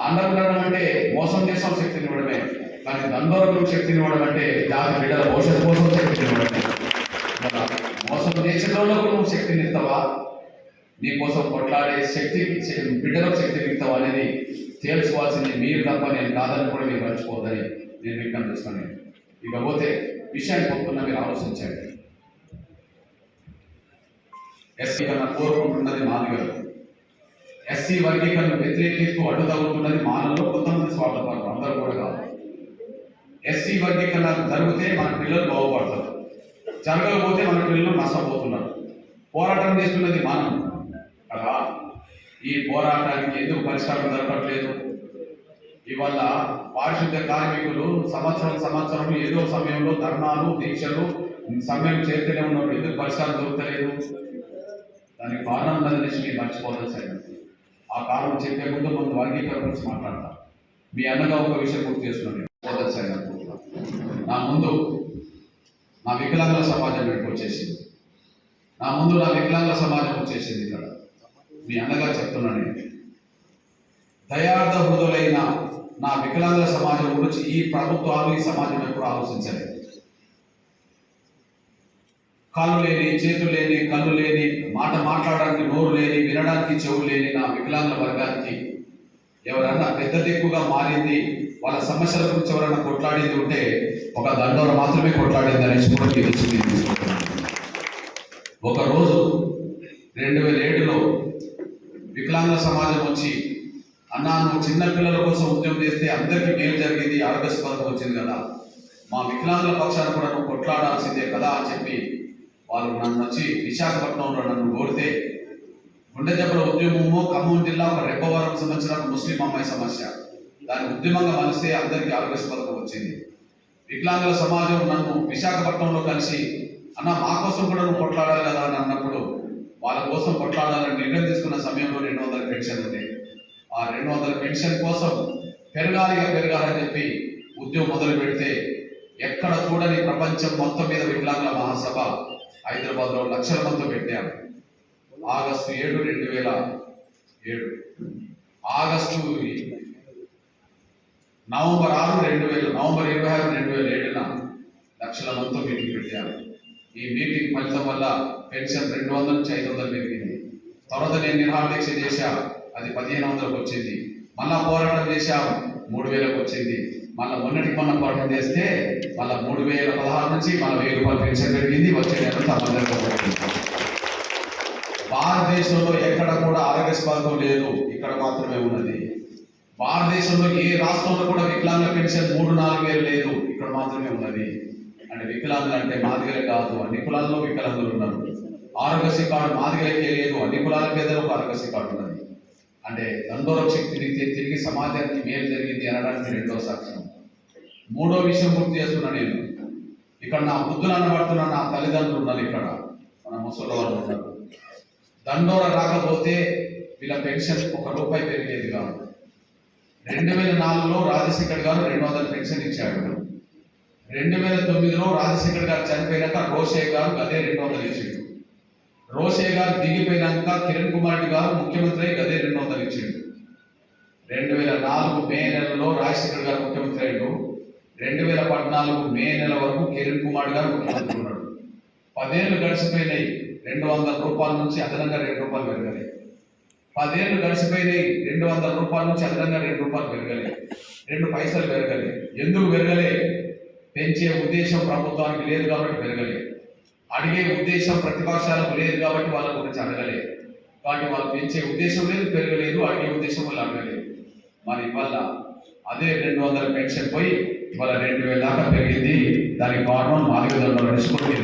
అండగా ఉండడం అంటే మోసం చేసిన శక్తిని ఇవ్వడమే. కానీ దండోరకు శక్తిని ఇవ్వడం అంటే జాతి బిడ్డల భవిష్యత్తు కోసం శక్తిని ఇవ్వడమే. మోసం చేసిన వాళ్ళకు నువ్వు శక్తిని ఇస్తావా, నీ కోసం కొట్లాడే శక్తికి బిడ్డలకు శక్తిని ఇస్తావా అనేది తేల్చుకోవాల్సింది మీరు తప్ప నేను కాదని కూడా మీరు మర్చిపోద్దని నేను విజ్ఞప్తి చేస్తున్నాను. ఇకపోతే విషయాన్ని పొందుతున్నా మీరు ఆలోచించండి. ఎస్సీ కన్నా కోరుకుంటున్నది మాదిగలు, ఎస్సీ వర్గీకరణ వ్యతిరేకిస్తూ అడ్డు తగ్గుతున్నది మానవులు, కొంతమంది స్వార్థపరులు, అందరూ కూడా కాదు. ఎస్సీ వర్గీకరణ జరిగితే మన పిల్లలు బాగుపడతారు, జరగకపోతే మన పిల్లలు నష్టపోతున్నారు. పోరాటం చేస్తున్నది మనం కదా. ఈ పోరాటానికి ఎందుకు పరిష్కారం దొరకట్లేదు? ఇవాళ పారిశుద్ధ్య కార్మికులు సంవత్సరం ఏదో సమయంలో ధర్నాలు దీక్షలు సమయం చేస్తూనే ఉన్నారు, ఎందుకు పరిష్కారం దొరకలేదు? దానికి కారణం ఉన్నదని మీరు మర్చిపోవాలి సార్. ఆ కారణం చెప్పే ముందు వర్గీకరణ గురించి మాట్లాడతాం. మీ అన్నగా ఒక విషయం గుర్తు చేస్తున్నాను సార్. నా ముందు నా వికలాంగుల సమాజం ఇక్కడికి వచ్చేసింది, నా ముందు నా వికలాంగుల సమాజం వచ్చేసింది. ఇక్కడ మీ అన్నగా చెప్తున్నాను, దయార్థ హృదయులైన నా వికలాంగుల సమాజం గురించి ఈ ప్రభుత్వాలు ఈ సమాజం ఎప్పుడు ఆలోచించలేదు. కాళ్ళు లేని, చేతులు లేని, కళ్ళు లేని, మాట మాట్లాడడానికి నోరు లేని, వినడానికి చెవులు లేని నా వికలాంగుల వర్గానికి ఎవరన్నా పెద్ద దిక్కుగా మారింది, వాళ్ళ సమస్యల గురించి ఎవరైనా కొట్లాడింది ఉంటే ఒక దండోర మాత్రమే కొట్లాడింది అనేసి కూడా తెలుసుకుంది. ఒకరోజు 2007లో వికలాంగుల సమాజం వచ్చి, అన్నా నువ్వు చిన్న పిల్లల కోసం ఉద్యమం చేస్తే అందరికీ మేలు జరిగింది, ఆరోగ్య పథకం వచ్చింది కదా, మా వికలాంగుల పక్షాన్ని కూడా నువ్వు కొట్లాడాల్సిందే కదా అని చెప్పి వాళ్ళు నన్ను వచ్చి విశాఖపట్నంలో నన్ను కోరితే, గుండె జబ్బుల ఉద్యమము ఖమ్మం జిల్లా ఒక రెబ్బవరం సంబంధించిన ముస్లిం అమ్మాయి సమస్య, దాని ఉద్యమంగా మలిస్తే అందరికీ ఆరోగ్య పథకం వచ్చింది. వికలాంగుల సమాజం నన్ను విశాఖపట్నంలో కలిసి, అన్న మా కోసం కూడా నువ్వు కొట్లాడాలి కదా అని అన్నప్పుడు, వాళ్ళ కోసం కొట్లాడాలని నిర్ణయం తీసుకున్న సమయంలో 200 పెన్షన్ ఉంది. ఆ 200 పెన్షన్ కోసం పెరగాలని చెప్పి ఉద్యమం మొదలు పెడితే, ఎక్కడ చూడని ప్రపంచం మొత్తం మీద వికలాంగుల మహాసభ హైదరాబాద్లో లక్షల మంది పెట్టాము. ఆగస్టు 7, 2007, ఆగస్టు నవంబర్ 26, 2007న లక్షల మందితో మీటింగ్ పెట్టాము. ఈ మీటింగ్ ఫలితం వల్ల పెన్షన్ 200 నుంచి 500 పెరిగింది. తర్వాత నేను నిర్వహణ దీక్ష చేశా, అది 1500కు వచ్చింది. మళ్ళా పోరాటం చేశాం, 3000కు వచ్చింది. మళ్ళీ మొన్న పోరాటం చేస్తే మళ్ళీ 3016 నుంచి మళ్ళీ 1000 రూపాయలు పెన్షన్ పెరిగింది. వచ్చే నెల సంబంధంగా భారతదేశంలో ఎక్కడ కూడా ఆరోగ్య పథకం లేదు, ఇక్కడ మాత్రమే ఉన్నది. భారతదేశంలో ఏ రాష్ట్రంలో కూడా వికలాంగుల పెన్షన్ 3-4 వేలు లేదు, ఇక్కడ మాత్రమే ఉన్నది. అంటే వికలాంగులు అంటే మాదిగలే కాదు, అన్ని కులాల్లో వికలాంగులు ఉన్నారు. ఆరోగ్యశ్రీ కార్డు మాదిగలకే లేదు, అన్ని కులాల పేదలకు ఆరోగ్యశ్రీ కార్డు ఉన్నది. అంటే దండోరక శక్తిని తిరిగి సమాజానికి మేలు జరిగింది అనడానికి 2వ సాక్ష్యం. 3వ విషయం గుర్తు చేస్తున్నా నేను, ఇక్కడ నా బుద్ధులు అనబడుతున్న నా తల్లిదండ్రులు ఉన్నారు, ఇక్కడ మన ముసలి వాళ్ళు ఉన్నారు. దండోర రాకపోతే వీళ్ళ పెన్షన్ 1 రూపాయి పెరిగేది కాదు. 2004లో రాజశేఖర్ గారు 200 పెన్షన్ ఇచ్చాడు. 2009లో రాజశేఖర్ గారు చనిపోయినాక రోషే గారు అదే 200 ఇచ్చాడు. రోషే గారు దిగిపోయినాక కిరణ్ కుమార్ రెడ్డి గారు ముఖ్యమంత్రి గదే 200 ఇచ్చాడు. 2004 మే నెలలో రాజశేఖర్ గారు ముఖ్యమంత్రి అయ్యాడు. 2014 మే నెల వరకు కిరణ్ కుమార్ గారు ముఖ్యమంత్రి ఉన్నాడు. 10 ఏళ్ళు గడిచిపోయినాయి, 200 రూపాయల నుంచి అదనంగా 2 రూపాయలు పెరగాలి. 10 ఏళ్ళు గడిచిపోయినాయి, 200 రూపాయల నుంచి అదనంగా 2 రూపాయలు పెరగాలి, 2 పైసలు పెరగాలి. ఎందుకు పెరగలే? పెంచే ఉద్దేశం ప్రభుత్వానికి లేదు కాబట్టి పెరగలే. అడిగే ఉద్దేశం ప్రతిపక్షాలకు లేదు కాబట్టి వాళ్ళ గురించి అడగలే. కాబట్టి వాళ్ళు పెంచే ఉద్దేశం లేదు, పెరగలేదు, అడిగే ఉద్దేశం వాళ్ళు అడగలేదు. మరి ఇవాళ అదే 200 పెన్షన్ పోయి ఇవాళ 2000 దాకా పెరిగింది. దానికి కారణం మాదిగ దండోర నిష్పత్తి.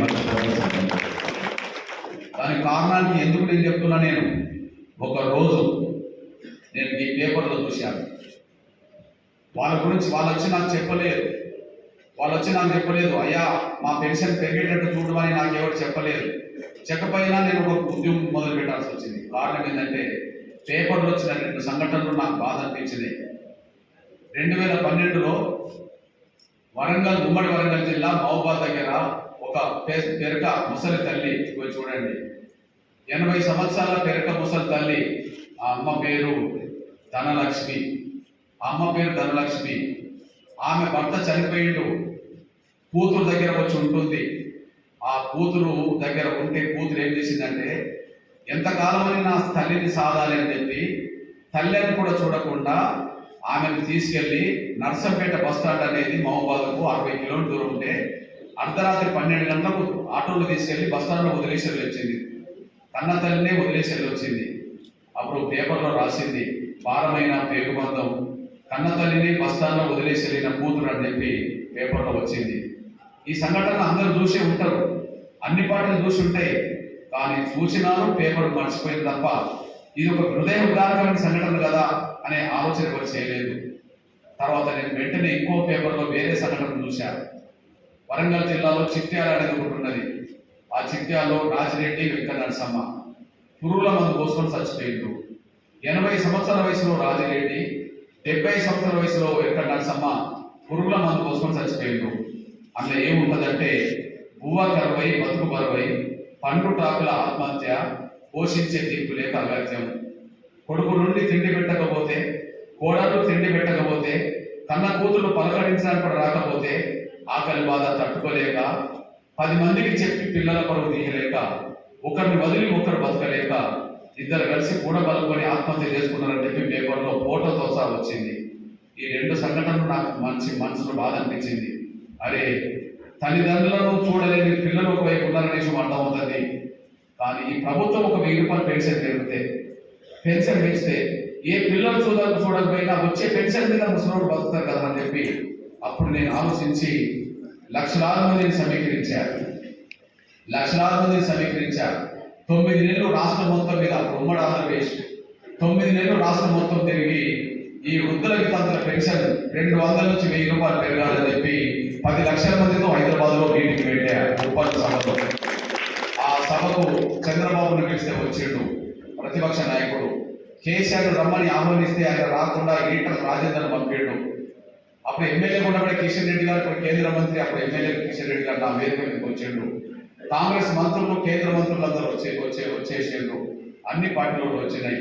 దానికి కారణానికి ఎందుకు నేను చెప్తున్నా, నేను ఒక రోజు నేను ఈ పేపర్లో చూశాను. వాళ్ళ గురించి వాళ్ళు వచ్చి నాకు చెప్పలేదు, వాళ్ళు వచ్చి నాకు చెప్పలేదు, అయ్యా మా పెన్షన్ పెరిగేటట్టు చూడమని నాకు ఎవరు చెప్పలేదు. చెప్పకపోయినా నేను ఒక ఉద్యమం మొదలు పెట్టాల్సి వచ్చింది. కారణం ఏంటంటే పేపర్లో వచ్చిన 2 సంఘటనలు నాకు బాధ అనిపించినాయి. 2012లో వరంగల్, ఉమ్మడి వరంగల్ జిల్లా మహబూబాద్ దగ్గర ఒక పెరక ముసలి తల్లి, చూడండి 80 సంవత్సరాల పెరక ముసలి తల్లి. ఆ అమ్మ పేరు ధనలక్ష్మి. ఆమె భర్త చనిపోయిండు, కూతురు దగ్గర వచ్చి ఉంటుంది. ఆ కూతురు దగ్గర ఉంటే కూతురు ఏం చేసిందంటే, ఎంతకాలమని నా తల్లిని సాధాలి అని చెప్పి తల్లిని కూడా చూడకుండా ఆమెను తీసుకెళ్లి నర్సంపేట బస్టాండ్ అనేది మహబూబాద్కు 60 కిలోమీటర్ల దూరం ఉంటే అర్ధరాత్రి 12 గంటలకు ఆటోలో తీసుకెళ్లి బస్టాండ్లో వదిలేసి వచ్చింది. కన్న తల్లినే వదిలేసి వచ్చింది. అప్పుడు పేపర్లో రాసింది, భారమైన పేగుబంధం, కన్న తల్లిని బస్టాండ్లో వదిలేసి వెళ్ళిన కూతురు అని చెప్పి పేపర్లో వచ్చింది. ఈ సంఘటన అందరూ చూసి ఉంటారు, అన్ని పార్టీలు చూసి ఉంటాయి. కానీ సూచనలు పేపర్ మర్చిపోయింది తప్ప ఇది ఒక హృదయకారకమైన సంఘటన కదా అనే ఆలోచన కూడా చేయలేదు. తర్వాత నేను వెంటనే ఇంకో పేపర్లో వేరే సంఘటన చూశాను. వరంగల్ జిల్లాలో చిట్యాల అనేది ఒకటి ఉన్నది. ఆ చిట్యాల్లో రాజిరెడ్డి, వెంకట నరసమ్మ పురుగుల మందు పోసుకొని చచ్చిపోయిండు. 80 సంవత్సరాల వయసులో రాజిరెడ్డి, 70 సంవత్సరాల వయసులో వెంకట నరసమ్మ పురుగుల మందు పోసుకొని చచ్చిపోయిండు. అందులో ఏముంటుందంటే, బువ్వ కరువై బతుకు బరువై, పండు టాకుల ఆత్మహత్య, పోషించే దిక్కు లేక అగత్యం, కొడుకు నుండి తిండి పెట్టకపోతే, కోడలు తిండి పెట్టకపోతే, కన్న కూతురు పలకరించడానికి కూడా రాకపోతే ఆకలి బాధ తట్టుకోలేక, 10 మందికి చెప్పి పిల్లల పరువు తీయలేక, ఒకరిని వదిలి ఒకరు బతకలేక, ఇద్దరు కలిసి కూడా బలుకొని ఆత్మహత్య చేసుకున్నారని చెప్పి పేపర్లో ఫోటోతో సహా వచ్చింది. ఈ 2 సంఘటనలు నాకు మనసులో బాధ అనిపించింది. అరే, తల్లిదండ్రులను చూడలేని పిల్లలు ఒకవైపు ఉన్నారనే విషయం అర్థమవుతుంది. కానీ ఈ ప్రభుత్వం ఒక 1000 రూపాయలు పెన్షన్ పెంచితే ఏ పిల్లలు చూడకపోయినా వచ్చే పెన్షన్ మీద ముసలోడు బతుకుతారు కదా అని చెప్పి అప్పుడు నేను ఆలోచించి లక్షలాది మందిని సమీకరించారు. 9 నెలలు రాష్ట్రం మొత్తం మీద, ఉమ్మడి ఆంధ్రప్రదేశ్ 9 నెలలు రాష్ట్రం మొత్తం తిరిగి ఈ వృద్ధుల వితంతుల పెన్షన్ 200 నుంచి 1000 రూపాయలు పెరగాలని చెప్పి 10 లక్షల మందితో హైదరాబాద్లో మీటింగ్ పెట్టారు. ఉపాధి సభలో ఆ సభకు చంద్రబాబును పిలిస్తే వచ్చిండు ప్రతిపక్ష నాయకుడు. కేసీఆర్ రమ్మని ఆహ్వానిస్తే ఆయన రాకుండా ఈటల రాజేందర్ పంపాడు. అప్పుడు ఎమ్మెల్యే కూడా కిషన్ రెడ్డి గారు, కేంద్ర మంత్రి, అప్పుడు ఎమ్మెల్యే కిషన్ రెడ్డి గారు నా వేదిక మీదకి వచ్చిండు. కాంగ్రెస్ మంత్రులు, కేంద్ర మంత్రులు అందరూ వచ్చేసిండ్రు. అన్ని పార్టీలు వచ్చినాయి.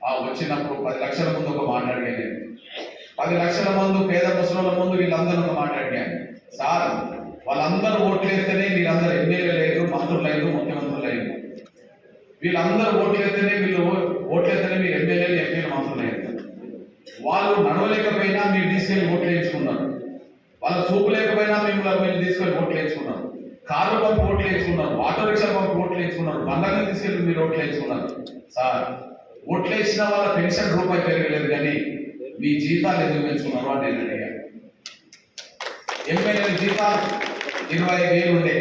ఆ వచ్చినప్పుడు 10 లక్షల ముందు ఒక మాట్లాడాను. 10 లక్షల ముందు పేద ముసలుల ముందు వీళ్ళందరూ ఒక మాట్లాడాను. సార్, వాళ్ళందరూ ఓట్లేస్తేనే వీళ్ళందరూ ఎమ్మెల్యే లేదు, మంత్రులు లేదు, ముఖ్యమంత్రులు లేదు. వీళ్ళందరూ ఓట్లేస్తేనే మీరు ఎమ్మెల్యేలు, ఎంపీలు, మంత్రులు లేదు. వాళ్ళు నడవలేకపోయినా మీరు తీసుకెళ్లి ఓట్లు వేయించుకున్నారు. వాళ్ళు చూపు లేకపోయినా మీరు తీసుకెళ్లి ఓట్లు వేయించుకున్నారు. కార్లు పంపి ఓట్లు వేయించుకున్నారు, ఆటో రిక్షా పంపి ఓట్లు వేయించుకున్నారు, బండ్లని తీసుకెళ్లి మీరు ఓట్లు వేయించుకున్నారు. సార్, ఓట్లు వేసిన వాళ్ళ పెన్షన్ రూపాయి పెరగలేదు, కానీ మీ జీతాలు ఎందుకు పెంచుకున్నారు అని నేను అడిగాను. ఎమ్మెల్యేల జీతాలు 25,000 ఉండే.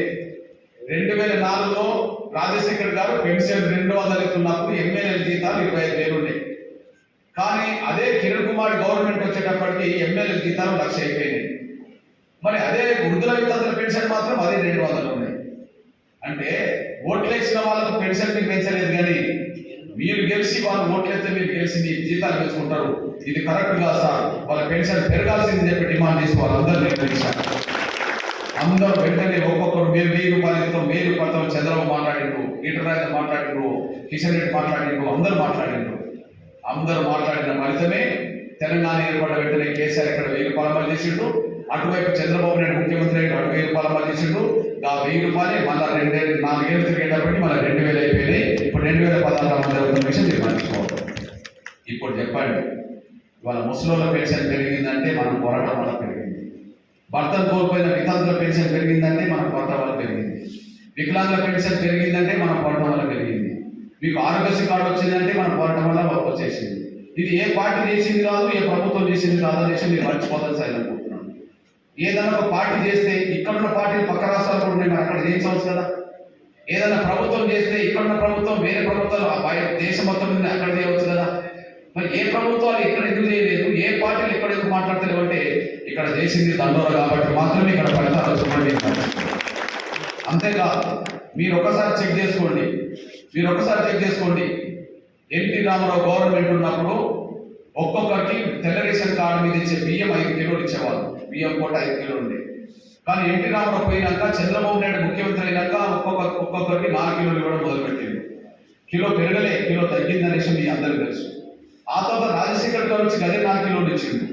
2004లో రాజశేఖర్ గారు పెన్షన్ 200 ఇస్తున్నప్పుడు ఎమ్మెల్యేల జీతాలు 25,000 ఉండే. కానీ అదే కిరణ్ కుమార్ గవర్నమెంట్ వచ్చేటప్పటికి ఎమ్మెల్యేల జీతాలు 1,00,000 అయిపోయినాయి. మరి అదే వృద్ధుల వితంతుల పెన్షన్ మాత్రం అదే 200 ఉన్నాయి. అంటే ఓట్లేసిన వాళ్ళకు పెన్షన్ మీకు పెంచలేదు, కానీ మీరు గెలిచి వాళ్ళు ఓట్లయితే మీరు గెలిచి మీ జీతాలు పెంచుకుంటారు. ఇది కరెక్ట్ కాదు సార్, వాళ్ళ పెన్షన్ పెరగాల్సింది చెప్పి డిమాండ్ చేసి వాళ్ళందరూ నిర్ణయించారు. అందరూ వెంటనే ఒక్కొక్కరు మీరు 1000 రూపాయలు ఇస్తాం, 1000 రూపాయలతో చంద్రబాబు మాట్లాడిండ్రు, ఈటరాజు మాట్లాడిండ్రు, కిషన్ రెడ్డి మాట్లాడిండ్రు, అందరూ మాట్లాడిండ్రు. అందరూ మాట్లాడిన ఫలితమే తెలంగాణ ఏర్పడ్డ వెంటనే కేసీఆర్ ఇక్కడ 1000 రూపాయలు అమలు చేసిండు. అటువైపు చంద్రబాబు నాయుడు ముఖ్యమంత్రి అటు 1000 రూపాయలు అమలు చేసిండు. ఆ 1000 రూపాయలు మళ్ళీ 4 ఏళ్ళు తిరిగేటప్పటికి మళ్ళీ 2000 అయిపోయినాయి. ఇప్పుడు 2016 అమలు జరుగుతున్న విషయం మీరు మర్చిపోవాలి. ఇప్పుడు చెప్పండి, వాళ్ళ ముసలోళ్ళ పెన్షన్ పెరిగిందంటే మనం పోరాటం వల్ల పెరిగింది. భర్తను కోల్పోయిన వితంతుల పెన్షన్ పెరిగిందంటే మనం పోరాటం వల్ల పెరిగింది. వికలాంగుల పెన్షన్ పెరిగిందంటే మనం పోరాటం వల్ల పెరిగింది. మీకు ఆరోగ్యశ్రీ కార్డు వచ్చిందంటే మనం పోరాటం వల్ల వచ్చేసింది. ఇది ఏ పార్టీ చేసింది కాదు, ఏ ప్రభుత్వం చేసింది కాదు అనేసి మీరు మర్చిపోతాను సార్ అనుకుంటున్నాను. ఏదైనా ఒక పార్టీ చేస్తే ఇక్కడున్న పార్టీలు పక్క రాష్ట్రాలు కూడా ఉన్నాయి, మరి అక్కడ చేయించవచ్చు కదా. ఏదైనా ప్రభుత్వం చేస్తే ఇక్కడున్న ప్రభుత్వం వేరే ప్రభుత్వాలు బయట దేశం మొత్తం మీద అక్కడ చేయవచ్చు కదా. మరి ఏ ప్రభుత్వాలు ఇక్కడ ఎందుకు చేయలేదు, ఏ పార్టీలు ఇక్కడ ఎందుకు మాట్లాడతలేవు అంటే ఇక్కడ చేసింది దండోర కాబట్టి మాత్రమే ఇక్కడ ఫలితాలు చూడండి. అంతేకాదు మీరు ఒకసారి చెక్ చేసుకోండి, ఎన్టీ రామారావు గవర్నమెంట్ ఉన్నప్పుడు ఒక్కొక్కరికి తెల్ల రేషన్ కార్డు మీద ఇచ్చే బియ్యం 5 కిలోలు ఇచ్చేవాళ్ళు, బియ్యం పూట 5 కిలోలు ఉండే. కానీ ఎన్టీ రామారావు పోయినాక చంద్రబాబు నాయుడు ముఖ్యమంత్రి అయినాక ఒక్కొక్కరికి 4 కిలోలు ఇవ్వడం మొదలుపెట్టింది. కిలో పెరగలే, కిలో తగ్గిందనేసి మీ అందరికీ తెలుసు. ఆ తర్వాత రాజశేఖర్ గారు వచ్చి అదే 4 కిలోలు ఇచ్చిండు.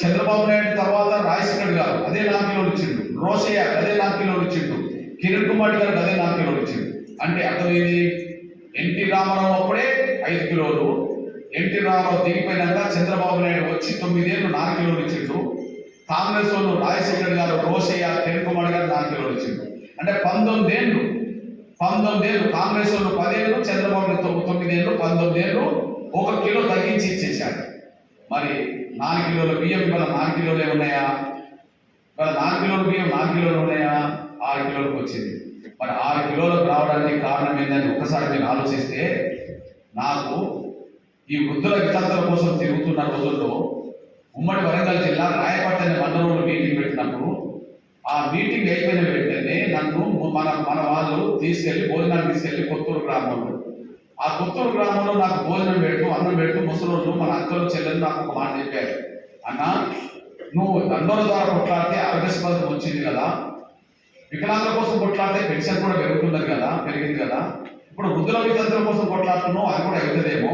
చంద్రబాబు నాయుడు తర్వాత రాజశేఖర్ గారు అదే 4 కిలోలు ఇచ్చిండు. రోషయ్య అదే 4 కిలోలు ఇచ్చిండు. కిరణ్ కుమార్ గారు అదే 4 కిలోలు ఇచ్చిండు. అంటే అర్థమైంది, ఎన్టీ రామారావు అప్పుడే 5 కిలోలు, ఎన్టీ రామారావు దిగిపోయినాక చంద్రబాబు నాయుడు వచ్చి 9 ఏళ్ళు 4 కిలోలు ఇచ్చిండు. కాంగ్రెస్ వాళ్ళు రాజశేఖర్ గారు, రోషయ్య, కిరణ్ కుమార్ గారు 4 కిలోలు ఇచ్చిండు. అంటే 19 ఏళ్ళు కాంగ్రెస్ వాళ్ళు 10 ఏళ్ళు, చంద్రబాబు 9 ఏళ్ళు, 19 ఏళ్ళు 1 కిలో తగ్గించి ఇచ్చేసాడు. మరి 4 కిలోల బియ్యం ఇవాళ 4 కిలోలే ఉన్నాయా? ఇవాళ 4 కిలోల బియ్యం 4 కిలోలు ఉన్నాయా? 6 కిలోలకు వచ్చింది. మరి 6 కిలోలకు రావడానికి కారణం ఏంటని ఒక్కసారి మీరు ఆలోచిస్తే, నాకు ఈ వృద్ధుల వితంతుల కోసం తిరుగుతున్న రోజుల్లో ఉమ్మడి వరంగల్ జిల్లా రాయపట్ట అనే మండలంలో మీటింగ్ పెట్టినప్పుడు, ఆ మీటింగ్ అయిపోయిన వెంటనే నన్ను మన వాళ్ళు భోజనాన్ని తీసుకెళ్లి కొత్తూరు గ్రామంలో, ఆ కొత్తూరు గ్రామంలో నాకు భోజనం పెడుతూ అన్నం పెడుతూ ముసలోళ్ళు మన అక్కలు చెల్లెలు నాకు ఒక మాట చెప్పారు, అన్న నువ్వు దండోల ద్వారా కొట్లాడితే ఆరోగ్య పథకం వచ్చింది కదా, వికలాంగుల కోసం కొట్లాడితే పెన్షన్ కూడా పెరిగింది కదా, ఇప్పుడు వృద్ధుల వితంతుల కోసం కొట్లాడుతున్నావు, అది కూడా అవుతుందేమో,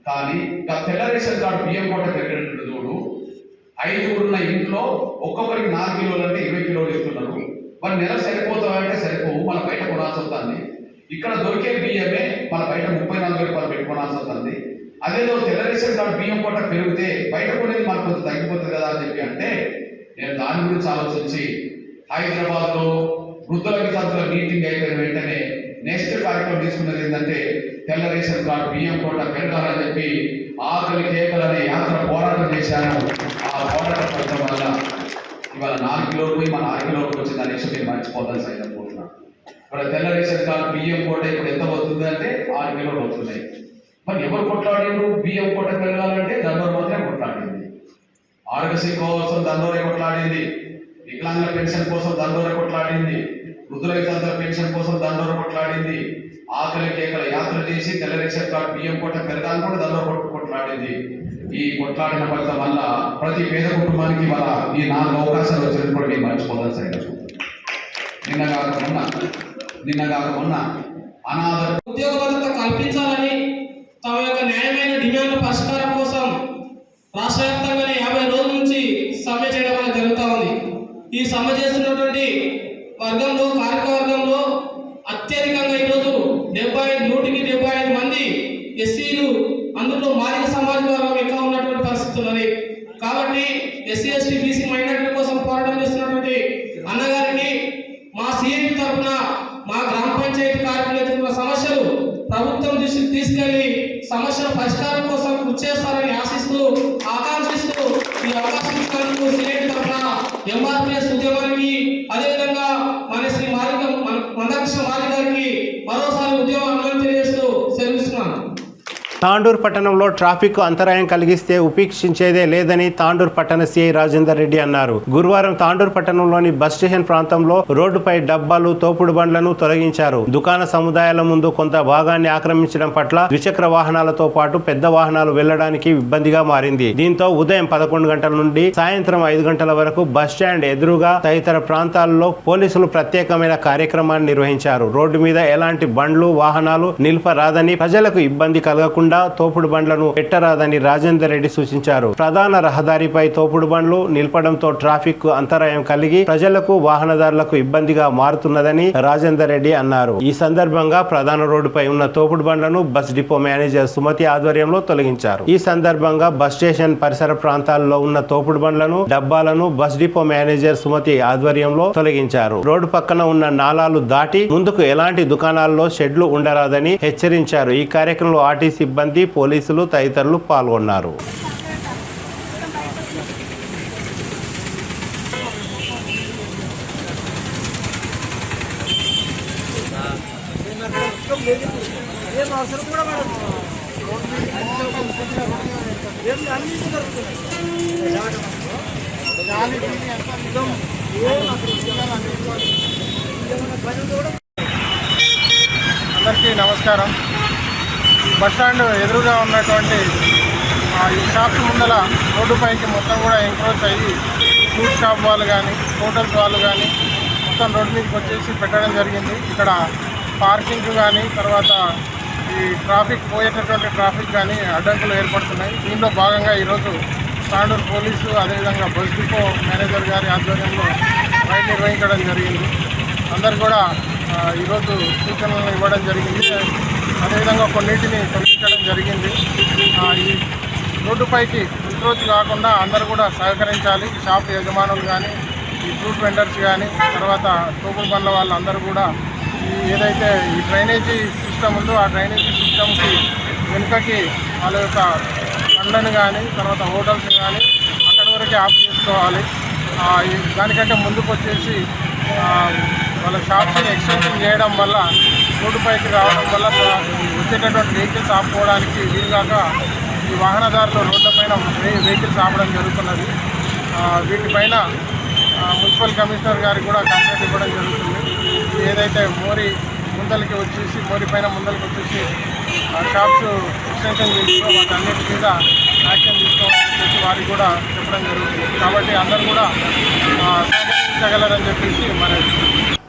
కానీ ఇంకా తెల్ల రేషన్ కార్డు బియ్యం కూడా పెరిగినట్టు చూడు, 5 ఉన్న ఇంట్లో ఒక్కొక్కరికి 4 కిలోలు అంటే 20 కిలోలు ఇస్తున్నారు. మరి నెల సరిపోతావంటే సరిపోవు, మన బయట కొనాల్సి వస్తుంది. ఇక్కడ దొరికే బియ్యమే మన బయట 34 రూపాయలు పెట్టుకోవాల్సి వస్తుంది. అదేదో తెల్ల రేషన్ కార్డు బియ్యం కూడా పెరిగితే బయట కొనేది మనకు కొంత తగ్గిపోతుంది కదా అని చెప్పి అంటే, నేను దాని గురించి ఆలోచించి హైదరాబాద్లో వృద్ధుల వితంతుల మీటింగ్ అయిపోయిన వెంటనే నెక్స్ట్ కార్యక్రమం తీసుకున్నది ఏంటంటే తెల్ల రేషన్ కార్డు బియ్యం కూడా పెరగాలని చెప్పి ఆకలి కేకలు అనే యాత్ర పోరాటం చేశాను. ఆ పోరాట ఫలితం వల్ల ఇవాళ 4 కిలోలు పోయి మన 6 కిలోలకు వచ్చింది అనేసి మీరు మర్చిపోతాను సైతం. ఇప్పుడు తెల్ల రేషన్ కార్డు బియ్యం కూడా ఇప్పుడు ఎంత అవుతుంది అంటే 6 కిలోలు అవుతున్నాయి. మరి ఎవరు కొట్లాడిండు బియ్యం కూడా పెరగాలంటే దండోర మాత్రమే కొట్లాడింది. ఆరోగ్యశ్రీ కోసం దండోరే కొట్లాడింది, వికలాంగుల పెన్షన్ కోసం దండోర కొట్లాడింది, వృద్ధుల వితంతుల పెన్షన్ కోసం దండోర కొట్లాడింది, ఆకలి కేకల యాత్ర చేసి తెల్ల రేషన్ కార్డు బియ్యం కూడా పెరగాలని కూడా దండోర కొట్లాడింది. ఈ కొట్లాడిన ఫలితం వల్ల ప్రతి పేద కుటుంబానికి వాళ్ళ ఈ 4 అవకాశాలు వచ్చినట్టు కూడా మీరు మర్చిపోదాం సైతం. నిన్న కాక మొన్న అనాథ ఉద్యోగ భద్రత కల్పించాలని తమ యొక్క న్యాయమైన డిమాండ్ల పరిష్కారం కోసం రాష్ట్ర వ్యాప్తంగానే 50 రోజుల నుంచి సమ్మె చేయడం అనేది జరుగుతూ ఉంది. ఈ సమ్మె చేస్తున్నటువంటి వర్గంలో కార్యవర్గంలో అత్యధికంగా ఈరోజు 175 మంది ఎస్సీలు, అందులో మాదిగ సమాజ వర్గం ఎక్కువ ఉన్నటువంటి పరిస్థితి ఉన్నది. కాబట్టి ఎస్సీ ఎస్టీ బీసీ మైనారిటీ కోసం పోరాటం చేస్తున్నటువంటి అన్నగారికి మా సిఐటి తరఫున మా గ్రామ పంచాయతీ కార్యక్రమ సమస్యలు ప్రభుత్వం దృష్టికి తీసుకెళ్లి సమస్యల పరిష్కారం కోసం కృషి చేస్తారని ఆకాంక్షిస్తూ ఈ అవకాశం ఇచ్చినందుకు సిఐటి తరఫున ఎంఆర్పిఎస్ ఉద్యమానికి, అదేవిధంగా మన శ్రీ మందకృష్ణ మాది గారికి మరోసారి ఉద్యమాన్ని తెలియజేస్తూ సెలవిస్తున్నాను. తాండూరు పట్టణంలో ట్రాఫిక్ అంతరాయం కలిగిస్తే ఉపేక్షించేదే లేదని తాండూరు పట్టణ సిఐ రాజేందర్ రెడ్డి అన్నారు. గురువారం తాండూరు పట్టణంలోని బస్ స్టేషన్ ప్రాంతంలో రోడ్డుపై డబ్బాలు, తోపుడు బండ్లను తొలగించారు. దుకాణ సముదాయాల ముందు కొంత భాగాన్ని ఆక్రమించడం పట్ల ద్విచక్ర వాహనాలతో పాటు పెద్ద వాహనాలు వెళ్లడానికి ఇబ్బందిగా మారింది. దీంతో ఉదయం 11 గంటల నుండి సాయంత్రం 5 గంటల వరకు బస్ స్టాండ్ ఎదురుగా తదితర ప్రాంతాల్లో పోలీసులు ప్రత్యేకమైన కార్యక్రమాన్ని నిర్వహించారు. రోడ్డు మీద ఎలాంటి బండ్లు, వాహనాలు నిలిపరాదని, ప్రజలకు ఇబ్బంది కలగకుండా తోపుడు బండ్లను పెట్టరాదని రాజేందర్ రెడ్డి సూచించారు. ప్రధాన రహదారిపై తోపుడు బండ్లు నిలపడంతో ట్రాఫిక్ అంతరాయం కలిగి ప్రజలకు, వాహనదారులకు ఇబ్బందిగా మారుతున్నదని రాజేందర్ రెడ్డి అన్నారు. ఈ సందర్భంగా ప్రధాన రోడ్డుపై ఉన్న తోపుడు బండ్లను బస్ డిపో మేనేజర్ సుమతి ఆధ్వర్యంలో తొలగించారు. ఈ సందర్భంగా బస్ స్టేషన్ పరిసర ప్రాంతాల్లో ఉన్న తోపుడు బండ్లను, డబ్బాలను బస్ డిపో మేనేజర్ సుమతి ఆధ్వర్యంలో తొలగించారు. రోడ్డు పక్కన ఉన్న నాలాలు దాటి ముందుకు ఎలాంటి దుకాణాల్లో షెడ్లు ఉండరాదని హెచ్చరించారు. ఈ కార్యక్రమంలో ఆర్టీసీ సిబ్బంది, పోలీసులు తదితరులు పాల్గొన్నారు. అవసరం కూడా అందరికీ నమస్కారం. బస్టాండ్ ఎదురుగా ఉన్నటువంటి ఈ షాప్స్ ముందల రోడ్డుపైకి మొత్తం కూడా ఎంక్రోచ్ అయ్యి ఫ్రూట్ షాప్ వాళ్ళు కానీ హోటల్స్ వాళ్ళు కానీ మొత్తం రోడ్డు మీదకి వచ్చేసి పెట్టడం జరిగింది. ఇక్కడ పార్కింగ్ కానీ తర్వాత ఈ ట్రాఫిక్ పోయేటటువంటి ట్రాఫిక్ కానీ అడ్డంకులు ఏర్పడుతున్నాయి. దీనిలో భాగంగా ఈరోజు తాండూరు పోలీసు అదేవిధంగా బస్ డిపో మేనేజర్ గారి ఆధ్వర్యంలో రైడ్ నిర్వహించడం జరిగింది. అందరు కూడా ఈరోజు సూచనలు ఇవ్వడం జరిగింది. అదేవిధంగా కొన్నింటిని తొలగించడం జరిగింది. ఈ రోడ్డుపైకి ఇంట్రోచ్ కాకుండా అందరూ కూడా సహకరించాలి. షాప్ యజమానులు కానీ ఈ ఫ్రూట్ వెండర్స్ కానీ తర్వాత తోపుడు బండ్ల వాళ్ళందరూ కూడా ఏదైతే ఈ డ్రైనేజీ సిస్టమ్ ఉందో ఆ డ్రైనేజీ సిస్టమ్కి వెనుకకి వాళ్ళ యొక్క బండ్లను కానీ తర్వాత హోటల్స్ కానీ అక్కడి వరకే ఆఫ్ చేసుకోవాలి. దానికంటే ముందుకు వచ్చేసి వాళ్ళ షాప్స్ని ఎక్స్టెన్షన్ చేయడం వల్ల రోడ్డుపైకి రావడం వల్ల వచ్చేటటువంటి వెహికల్స్ ఆపుకోవడానికి వీలుగాక ఈ వాహనదారులు రోడ్లపైన వెహికల్స్ ఆపడం జరుగుతున్నది. వీటిపైన మున్సిపల్ కమిషనర్ గారికి కూడా కంప్లైంట్ ఇవ్వడం జరుగుతుంది. ఏదైతే మోరీ ముందలకి వచ్చేసి మోరీ పైన ముందలకి వచ్చేసి షాప్స్ ఎక్స్టెన్షన్ చేసిందో వాటన్నిటి మీద యాక్షన్ తీసుకోవాలని చెప్పేసి వారికి కూడా చెప్పడం జరుగుతుంది. కాబట్టి అందరూ కూడా సహకరించగలరని చెప్పేసి మనకి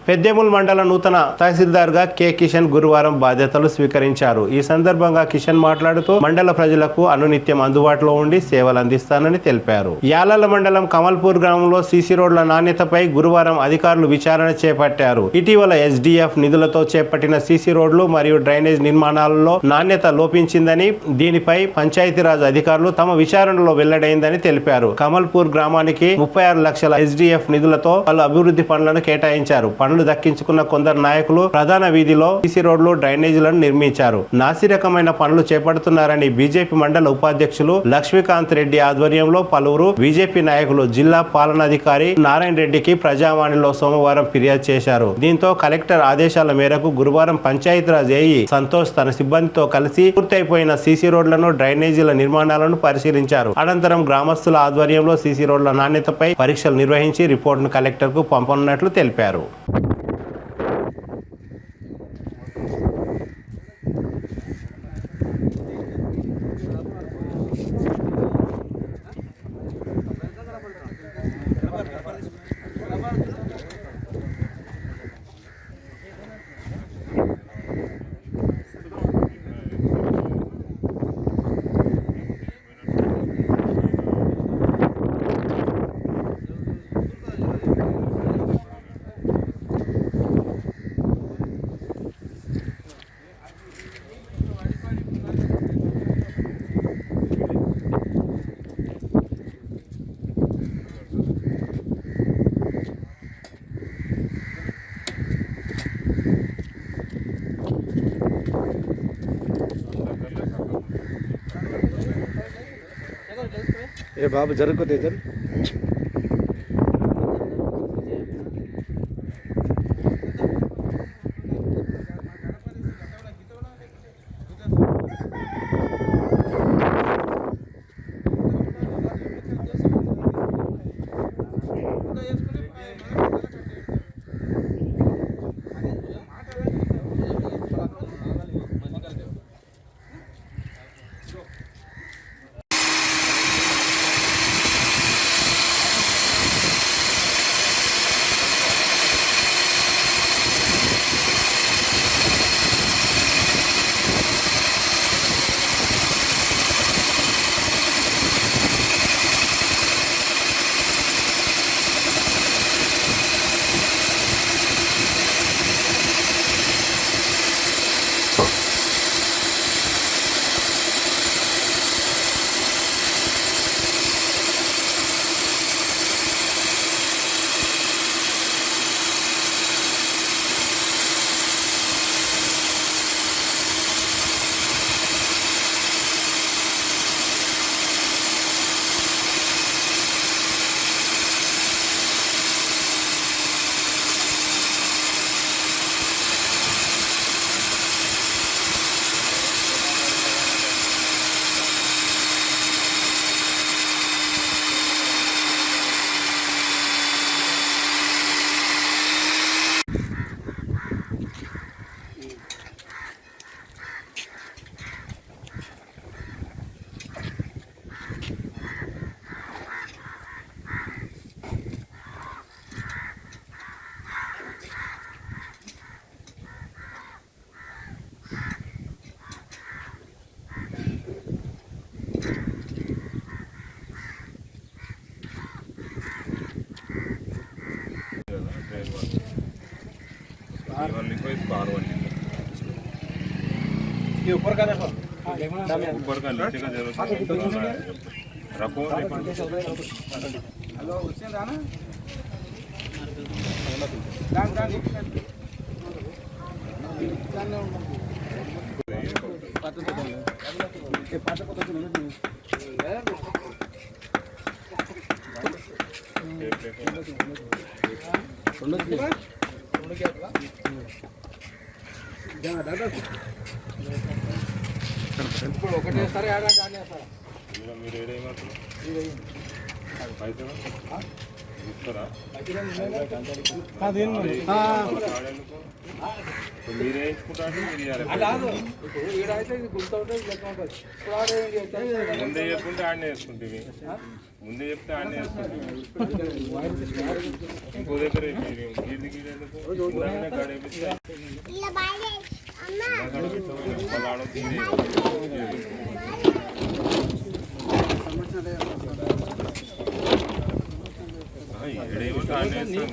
పెద్దేముల్ మండల నూతన తహసీల్దార్గా కె కిషన్ గురువారం బాధ్యతలు స్వీకరించారు. ఈ సందర్భంగా కిషన్ మాట్లాడుతూ మండల ప్రజలకు అనునిత్యం అందుబాటులో ఉండి సేవలు అందిస్తానని తెలిపారు. యాలల మండలం కమల్పూర్ గ్రామంలో సీసీ రోడ్ల నాణ్యతపై గురువారం అధికారులు విచారణ చేపట్టారు. ఇటీవల ఎస్డిఎఫ్ నిధులతో చేపట్టిన సీసీ రోడ్లు మరియు డ్రైనేజ్ నిర్మాణాలలో నాణ్యత లోపించిందని, దీనిపై పంచాయతీరాజ్ అధికారులు తమ విచారణలో వెల్లడైందని తెలిపారు. కమల్పూర్ గ్రామానికి 36 లక్షల ఎస్డిఎఫ్ నిధులతో పలు అభివృద్ధి పనులను కేటాయించారు. పనులు దక్కించుకున్న కొందరు నాయకులు ప్రధాన వీధిలో సీసీ రోడ్లు డ్రైనేజీలను నిర్మించారు. నాసిరకమైన పనులు చేపడుతున్నారని బీజేపీ మండల ఉపాధ్యక్షులు లక్ష్మీకాంత్ రెడ్డి ఆధ్వర్యంలో పలువురు బీజేపీ నాయకులు జిల్లా పాలనాధికారి నారాయణ రెడ్డికి ప్రజావాణిలో సోమవారం ఫిర్యాదు చేశారు. దీంతో కలెక్టర్ ఆదేశాల మేరకు గురువారం పంచాయతీరాజ్ ఏఈ సంతోష్ తన సిబ్బందితో కలిసి పూర్తయిపోయిన సీసీ రోడ్లను డ్రైనేజీల నిర్మాణాలను పరిశీలించారు. అనంతరం గ్రామస్తుల ఆధ్వర్యంలో సీసీ రోడ్ల నాణ్యతపై పరీక్షలు నిర్వహించి రిపోర్టును కలెక్టర్ కు పంపనున్నట్లు తెలిపారు. ఏ బాబు జరుగుతుంది ఇద్దరు लिखो इसको R1 ये ऊपर का देखो ऊपर का नीचे का जरूरत है रखो हेलो उससे राना ఒకటేసారి మీరు ఏడేమాత్రం ఇస్తారా మీరే వేసుకుంటారు ముందే చెప్పుకుంటే ఆడనే వేసుకుంటుంది ముందే చెప్తే ఆడనే వేసుకుంటుంది ఇంకో దగ్గర ఏడేమిటి ఆడనే వేస్తాం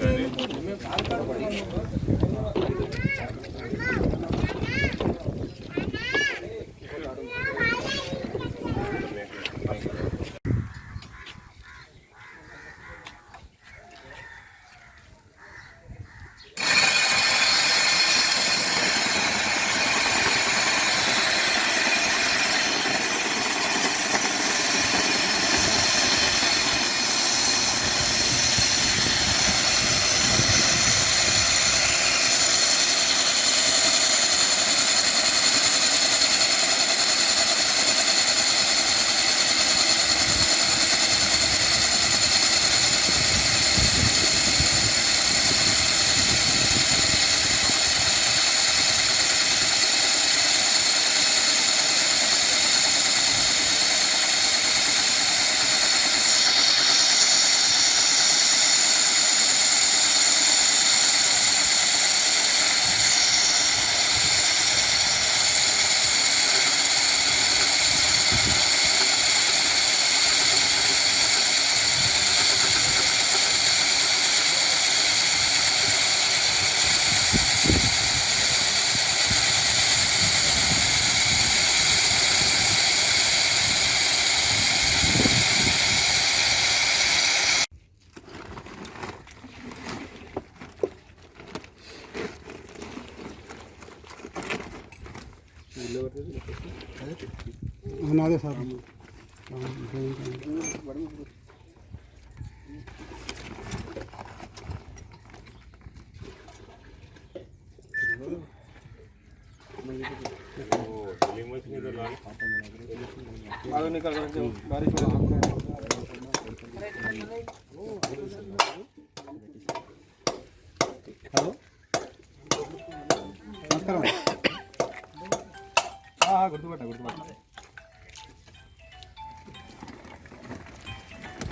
కానీ నాదే సార్ హలో నమస్కారం గుర్తుపట్టా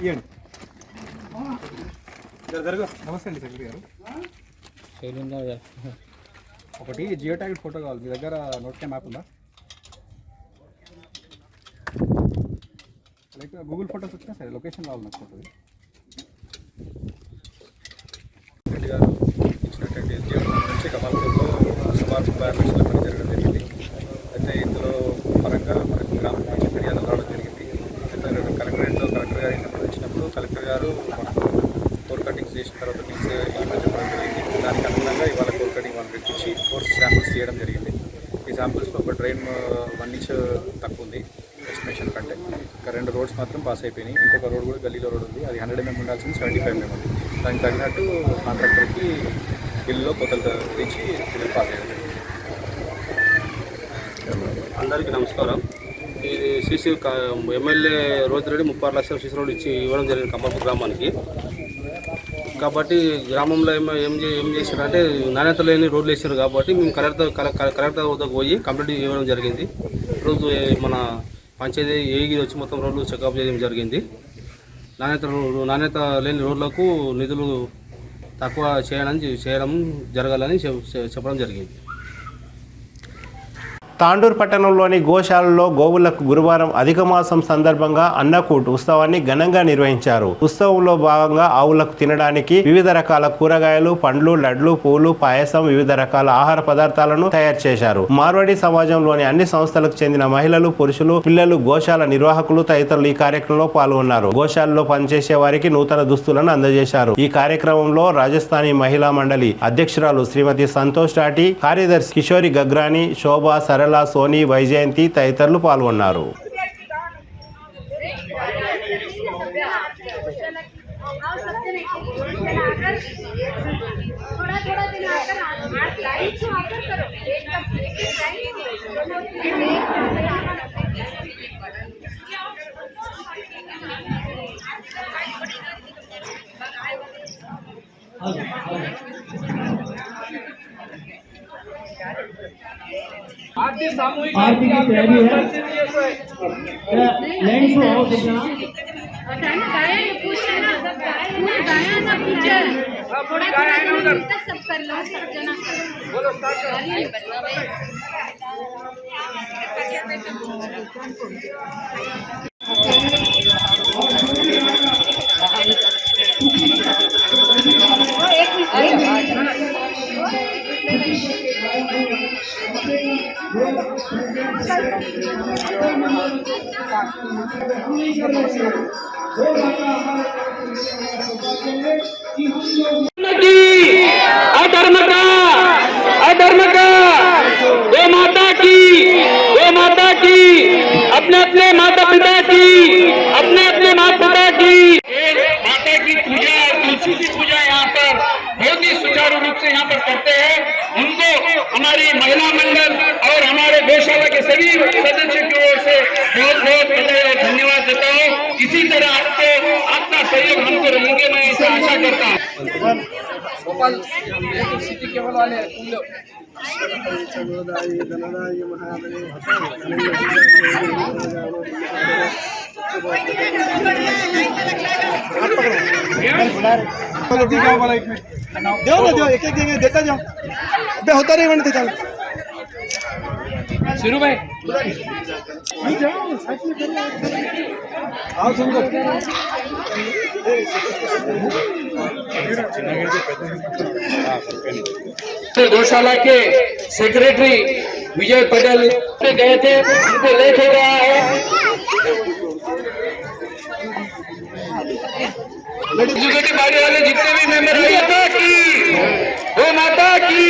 ఇవ్వండి జరుగు. నమస్తే అండి సెక్రటరీ గారు. ఒకటి జియో ట్యాగ్ ఫోటో కావాలి. మీ దగ్గర నోట్కే మ్యాప్ ఉందా? లైక్ గూగుల్ ఫోటోస్ వచ్చినా సరే, లొకేషన్ కావాలి నాకు ఫోటో. సెక్రటరీ గారు ఇచ్చినటువంటి జియో నుంచి కమాల్పూర్లో సుమారు 30 లక్షల పని జరగడం జరిగింది. అయితే ఇందులో పరంగా మనకు గ్రామం నుంచి ఫిర్యాదు రావడం జరిగింది. అయితే కలెక్టరేట్లో కలెక్టర్ గారు వచ్చినప్పుడు కలెక్టర్ గారు మనకు కోర్ కటింగ్స్ చేసిన తర్వాత మీన్స్ ఇవ్వడం చెప్పడం జరిగింది. దానికి అనుగుణంగా ఇవాళ కోర్ కటింగ్ 1 పెట్టించి 4 శాంపుల్స్ చేయడం జరిగింది. ఈ శాంపుల్స్లో ఒక డ్రైన్ 1 ఇంచ్ తక్కువ ఉంది ఎస్టిమేషన్ కంటే. ఇంకా 2 రోడ్స్ మాత్రం పాస్ అయిపోయినాయి. ఇంకొక రోడ్ కూడా గల్లీలో రోడ్ ఉంది, అది 100 mm ఉండాల్సింది 75 mm ఉంది. దానికి తగినట్టు కాంట్రాక్టర్కి బిల్లులో కొత్తలు తెచ్చి బిల్లు పాస్ అయ్యారు. అందరికీ నమస్కారం. ఇది సిసి ఎమ్మెల్యే రోజురెడ్డి 36 లక్షల సిసి రోడ్ ఇవ్వడం జరిగింది కమల్పూర్ గ్రామానికి. కాబట్టి గ్రామంలో ఏం చేశారంటే నాణ్యత లేని రోడ్లు వేసారు. కాబట్టి మేము కలెక్టర్ వద్దకు పోయి కంప్లీట్ ఇవ్వడం జరిగింది. ఈరోజు మన పంచాయతీ ఏగి వచ్చి మొత్తం రోడ్లు చెకప్ చేయడం జరిగింది. నాణ్యత లేని రోడ్లకు నిధులు తక్కువ చేయడం జరగాలని చెప్పడం జరిగింది. తాండూరు పట్టణంలోని గోశాలలో గోవులకు గురువారం అధిక మాసం సందర్భంగా అన్నకూట్ ఉత్సవాన్ని ఘనంగా నిర్వహించారు. ఉత్సవంలో భాగంగా ఆవులకు తినడానికి వివిధ రకాల కూరగాయలు, పండ్లు, లడ్లు, పూలు, పాయసం, వివిధ రకాల ఆహార పదార్థాలను తయారు చేశారు. మార్వాడి సమాజంలోని అన్ని సంస్థలకు చెందిన మహిళలు, పురుషులు, పిల్లలు, గోశాల నిర్వాహకులు తదితరులు ఈ కార్యక్రమంలో పాల్గొన్నారు. గోశాలలో పనిచేసే వారికి నూతన దుస్తులను అందజేశారు. ఈ కార్యక్రమంలో రాజస్థానీ మహిళా మండలి అధ్యక్షురాలు శ్రీమతి సంతోష్ టాటి, కార్యదర్శి కిషోరి గగ్రాని, శోభా, సరళ, సోని, వైజయంతి తదితరులు పాల్గొన్నారు. आरती की तैयारी है। लाइन से आओ देखना। सब कर लो, सब जना बोलो अधर्म का वो माता की अपने अपने माता पिता की माता की पूजा, तुलसी की पूजा यहाँ पर बहुत ही सुचारू रूप से यहाँ पर करते हैं। उनको हमारी महिला मंडल और हमारे गौशाला के सभी सदस्यों की ओर से बहुत बहुत धन्यवाद देता हूँ। इसी तरह आपका सहयोग हमको रहेंगे, मैं ऐसा आशा करता हूँ। गोपाल सिटी केबल वाले दो एक देंगे, देता जाओ, होता नहीं बनते। चल शुरू भाई गौशाला के सेक्रेटरी विजय पटेल गए थे, उनको लेट हो रहा है। बाड़ी वाले जितने भी मेंबर हैं, माता की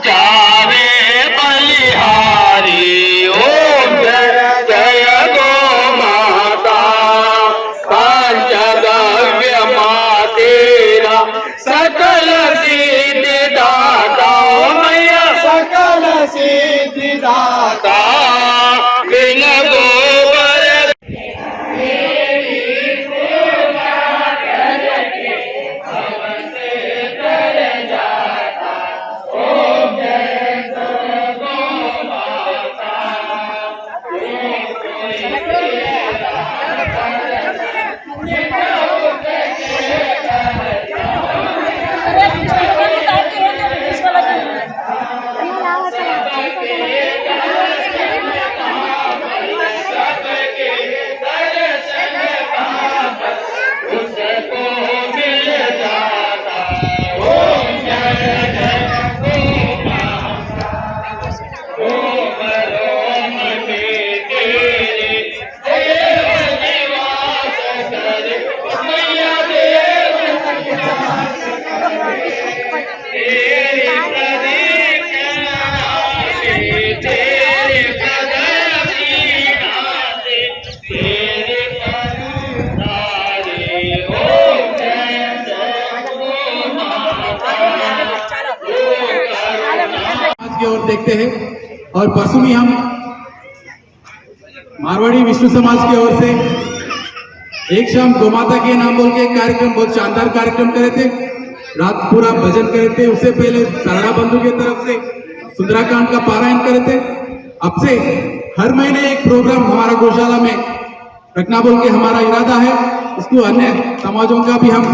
जावे बलिहारी, ओम जय जय गो माता, पंचगव्य मातेरा सकल सिद्धि दाता, मैया सकल सिद्धि दाता, बिन गोबर की ओर देखते हैं और परसों भी हम मारवाड़ी विष्णु समाज की ओर से एक शाम गोमाता के नाम बोल के एक कार्यक्रम, बहुत शानदार कार्यक्रम करे थे। रात पूरा भजन करे थे। उससे पहले सरड़ा बंधु की तरफ से सुंदराकांड का पारायण करे थे। अब से हर महीने एक प्रोग्राम हमारा गौशाला में रखना बोल के हमारा इरादा है। इसको अन्य समाजों का भी हम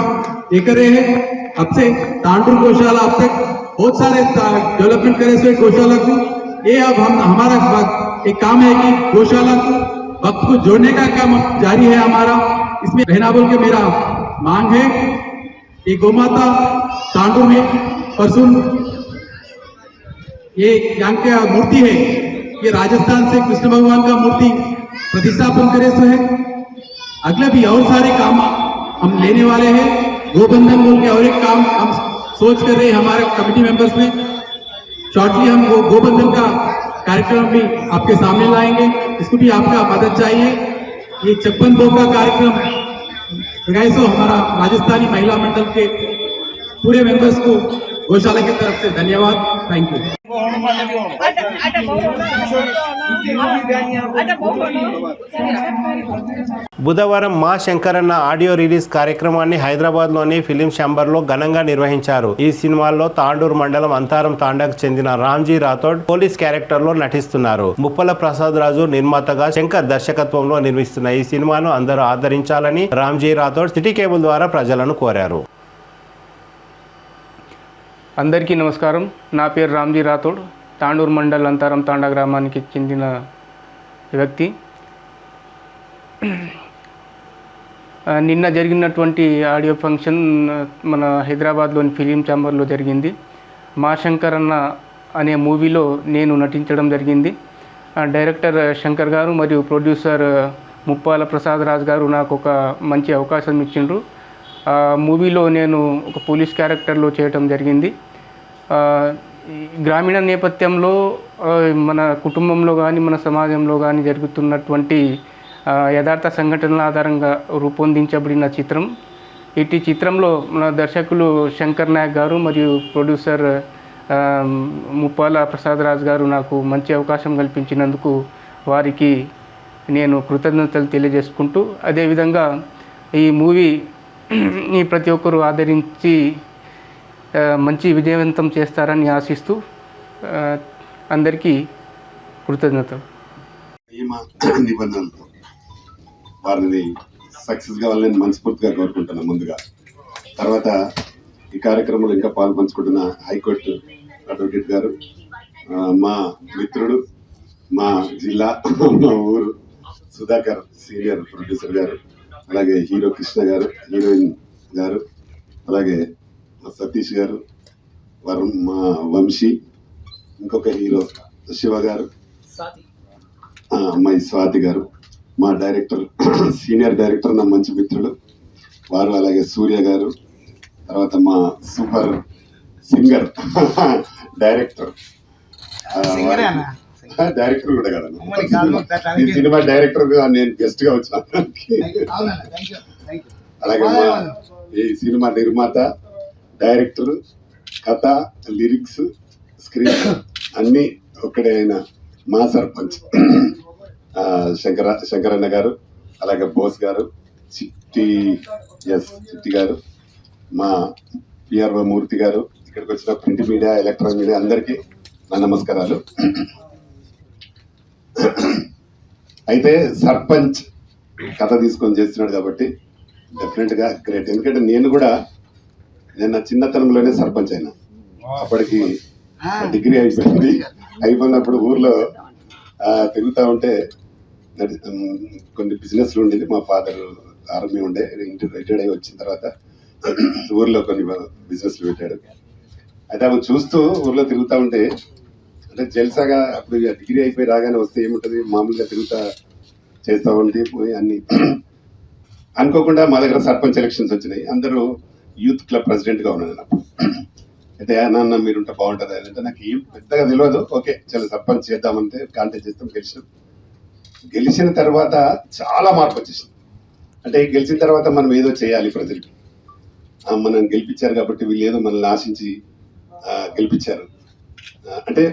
ये कर रहे हैं। अब से तांडुर गौशाला अब तक बहुत सारे डेवलपमेंट करे हुए गौशाला को, ये अब हम हमारा एक काम है कि गौशाला को भक्त को जोड़ने का काम जारी है हमारा। इसमें रहना बोल के मेरा मांग है। ये गोमाता तांडुर में परसों ये यहाँ की मूर्ति है, ये राजस्थान से कृष्ण भगवान का मूर्ति प्रतिष्ठापन करे तो है। अगले भी और सारे काम हम लेने वाले हैं। गोबंधन बोल के और एक काम हम सोच कर रहे हैं हमारे कमेटी मेंबर्स में। शॉर्टली हम वो गोबंधन का कार्यक्रम भी आपके सामने लाएंगे। इसको भी आपका मदद चाहिए। ये 56 भोग का कार्यक्रम लगाइसो हमारा राजस्थानी महिला मंडल के पूरे मेंबर्स को गौशाला की तरफ से धन्यवाद। Thank you. బుధవారం మా శంకరన్న ఆడియో రిలీజ్ కార్యక్రమాన్ని హైదరాబాద్లోని ఫిలిం ఛాంబర్లో ఘనంగా నిర్వహించారు. ఈ సినిమాలో తాండూరు మండలం అంతారం తాండాకు చెందిన రామ్జీ రాథోడ్ పోలీస్ క్యారెక్టర్లో నటిస్తున్నారు. ముప్పల ప్రసాద్ రాజు నిర్మాతగా, శంకర్ దర్శకత్వంలో నిర్మిస్తున్న ఈ సినిమాను అందరూ ఆదరించాలని రామ్జీ రాథోడ్ సిటీ కేబుల్ ద్వారా ప్రజలను కోరారు. అందరికీ నమస్కారం. నా పేరు రామ్జీ రాథోడ్. తాండూరు మండల్ అంతారం తాండా గ్రామానికి చెందిన వ్యక్తి. నిన్న జరిగినటువంటి ఆడియో ఫంక్షన్ మన హైదరాబాద్లోని ఫిలిం ఛాంబర్లో జరిగింది. మా శంకరన్న అనే మూవీలో నేను నటించడం జరిగింది. డైరెక్టర్ శంకర్ గారు మరియు ప్రొడ్యూసర్ ముప్పాల ప్రసాద్ రాజ్ గారు నాకు ఒక మంచి అవకాశం ఇచ్చిండ్రు. మూవీలో నేను ఒక పోలీస్ క్యారెక్టర్లో చేయటం జరిగింది. గ్రామీణ నేపథ్యంలో మన కుటుంబంలో కానీ మన సమాజంలో కానీ జరుగుతున్నటువంటి యథార్థ సంఘటనల ఆధారంగా రూపొందించబడిన చిత్రం. ఇటు చిత్రంలో మన దర్శకులు శంకర్ నాయక్ గారు మరియు ప్రొడ్యూసర్ ముప్పాల ప్రసాద్ రాజ్ గారు నాకు మంచి అవకాశం కల్పించినందుకు వారికి నేను కృతజ్ఞతలు తెలియజేసుకుంటూ, అదేవిధంగా ఈ మూవీని ప్రతి ఒక్కరూ ఆదరించి మంచి విజయవంతం చేస్తారని ఆశిస్తూ అందరికీ కృతజ్ఞతలు. నిబంధనలతో వారిని సక్సెస్ కావాలని మనస్ఫూర్తిగా కోరుకుంటున్నాను ముందుగా. తర్వాత ఈ కార్యక్రమంలో ఇంకా పాల్పంచుకుంటున్న హైకోర్టు అడ్వకేట్ గారు, మా మిత్రుడు, మా జిల్లా, మా ఊరు సుధాకర్ సీనియర్ ప్రొడ్యూసర్ గారు, అలాగే హీరో కృష్ణ గారు, హీరోయిన్ గారు, అలాగే సతీష్ గారు, మా వంశీ, ఇంకొక హీరో శివ గారు, అమ్మాయి స్వాతి గారు, మా డైరెక్టర్ సీనియర్ డైరెక్టర్ నా మంచి మిత్రుడు వారు, అలాగే సూర్య గారు, తర్వాత మా సూపర్ సింగర్ డైరెక్టర్ డైరెక్టర్ కూడా కదా, ఈ సినిమా డైరెక్టర్ నేను గెస్ట్ గా వచ్చిన. అలాగే మా ఈ సినిమా నిర్మాత, డైరెక్టర్, కథ, లిరిక్స్, స్క్రీన్ అన్నీ ఒక్కడే అయిన మా సర్పంచ్ శంకరన్న గారు, అలాగే బోస్ గారు, చిట్టి గారు, మా పిఆర్ఓ మూర్తి గారు, ఇక్కడికి వచ్చిన ప్రింట్ మీడియా, ఎలక్ట్రానిక్ మీడియా అందరికీ నా నమస్కారాలు. అయితే సర్పంచ్ కథ తీసుకొని చేస్తున్నాడు కాబట్టి డెఫినెట్గా గ్రేట్. ఎందుకంటే నేను కూడా నా చిన్నతనంలోనే సర్పంచ్ అయినా. అప్పటికి డిగ్రీ అయిపోయింది. అయిపోయినప్పుడు ఊర్లో తిరుగుతూ ఉంటే కొన్ని బిజినెస్లు ఉండేది. మా ఫాదర్ ఆర్మీ ఉండే, ఇంటి రిటైర్డ్ అయ్యి వచ్చిన తర్వాత ఊర్లో కొన్ని బిజినెస్లు పెట్టాడు. అయితే అవి చూస్తూ ఊర్లో తిరుగుతూ ఉంటే, అంటే జల్సాగా అప్పుడు డిగ్రీ అయిపోయి రాగానే వస్తే ఏముంటుంది, మామూలుగా తిరుగుతా చేస్తూ ఉంటే పోయి అన్ని అనుకోకుండా మా దగ్గర సర్పంచ్ ఎలక్షన్స్ వచ్చినాయి. అందరూ యూత్ క్లబ్ ప్రెసిడెంట్గా ఉన్నాను అప్పుడు. అయితే నాన్న మీరుంటే బాగుంటుంది అంటే నాకు ఏం పెద్దగా తెలియదు. ఓకే చాలా సర్పంచ్ చేద్దామంటే కాంటాక్ట్ చేస్తాం. గెలిచిన తర్వాత చాలా మార్పు వచ్చేసింది. అంటే గెలిచిన తర్వాత మనం ఏదో చేయాలి ప్రజలకి. మనం గెలిపించారు కాబట్టి వీళ్ళు ఏదో మనల్ని ఆశించి గెలిపించారు. అంటే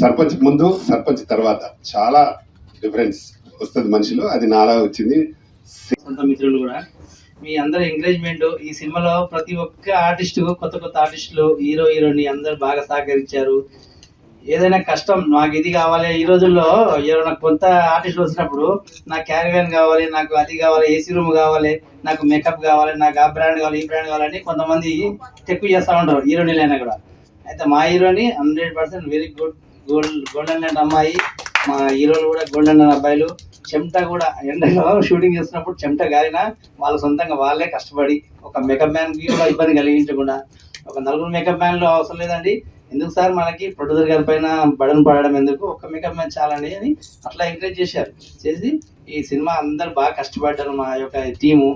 సర్పంచ్ ముందు, సర్పంచ్ తర్వాత చాలా డిఫరెన్స్ వస్తుంది మనిషిలో, అది నాలా వచ్చింది. సొంత మిత్రులు కూడా మీ అందరి ఎంకరేజ్మెంట్ ఈ సినిమాలో ప్రతి ఒక్క ఆర్టిస్టు కొత్త కొత్త ఆర్టిస్టులు హీరో హీరోయిన్ అందరు బాగా సహకరించారు. ఏదైనా కష్టం నాకు ఇది కావాలి, ఈ రోజుల్లో ఎవరైనా కొంత ఆర్టిస్టులు వచ్చినప్పుడు నాకు క్యారివ్యాన్ కావాలి, నాకు అది కావాలి, ఏసీ రూమ్ కావాలి, నాకు మేకప్ కావాలి, నాకు ఆ బ్రాండ్ కావాలి, ఈ బ్రాండ్ కావాలని కొంతమంది ఎక్కువ చేస్తూ ఉంటారు హీరోయిన్లు అయినా కూడా. అయితే మా హీరోని 100% వెరీ గుడ్ గోల్డెన్ లాంటి అమ్మాయి, మా హీరోలు కూడా గోల్డెన్ అబ్బాయిలు. చెమట కూడా ఎండలో షూటింగ్ చేస్తున్నప్పుడు చెమట గారినా వాళ్ళు సొంతంగా వాళ్ళే కష్టపడి ఒక మేకప్ మ్యాన్కి కూడా ఇబ్బంది కలిగించకుండా, ఒక 4 మేకప్ మ్యాన్లు అవసరం లేదండి, ఎందుకు సార్ మనకి ప్రొడ్యూసర్ గారి పైన బడన్ పడడం ఎందుకు, ఒక మేకప్ మ్యాన్ చాలండి అని అట్లా ఎంకరేజ్ చేసి ఈ సినిమా అందరు బాగా కష్టపడ్డారు. మా యొక్క టీము,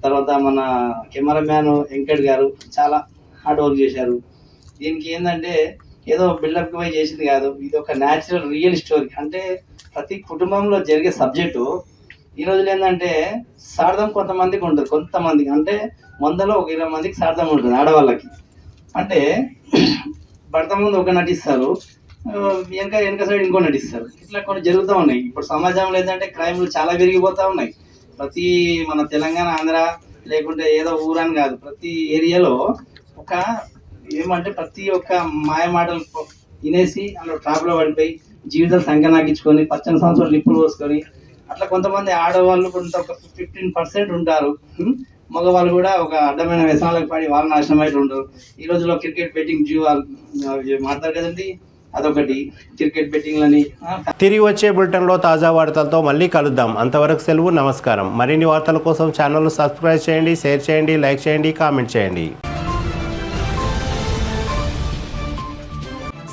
తర్వాత మన కెమెరామ్యాన్ వెంకట్ గారు చాలా హార్డ్ వర్క్ చేశారు. దీనికి ఏంటంటే ఏదో బిల్డప్ పోయి చేసింది కాదు, ఇది ఒక న్యాచురల్ రియల్ స్టోరీ. అంటే ప్రతి కుటుంబంలో జరిగే సబ్జెక్టు ఈ రోజులు ఏంటంటే సార్థం కొంతమందికి ఉంటుంది, కొంతమందికి అంటే 100లో ఒక 20 మందికి సార్థం ఉంటుంది ఆడవాళ్ళకి. అంటే భర్త ముందు ఒక నటిస్తారు, వెనక సైడ్ ఇంకో నటిస్తారు, ఇట్లా కొన్ని జరుగుతూ ఉన్నాయి. ఇప్పుడు సమాజంలో ఏంటంటే క్రైమ్లు చాలా పెరిగిపోతూ ఉన్నాయి. ప్రతి మన తెలంగాణ ఆంధ్ర లేకుంటే ఏదో ఊరని కాదు, ప్రతి ఏరియాలో ఒక ఏమంటే ప్రతి ఒక్క మాయ మాటలు వినేసి అందులో ట్రాప్లో పడిపోయి జీవితం సంకనాకించుకొని 18 సంవత్సరాలు లిప్పులు పోసుకొని అట్లా కొంతమంది ఆడవాళ్ళు కొంత ఒక 15% ఉంటారు. మగవాళ్ళు కూడా ఒక అడ్డమైన వ్యసనాలకు పడి వాళ్ళు నాశనం అయితే ఉంటారు. ఈ రోజులో క్రికెట్ బెట్టింగ్ మాట్లాడతారు కదండి, అదొకటి క్రికెట్ బెట్టింగ్లని. తిరిగి వచ్చే బులెటిన్లో తాజా వార్తలతో మళ్ళీ కలుద్దాం. అంతవరకు సెలవు, నమస్కారం. మరిన్ని వార్తల కోసం ఛానల్ సబ్స్క్రైబ్ చేయండి, షేర్ చేయండి, లైక్ చేయండి, కామెంట్ చేయండి.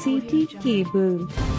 CT Cable.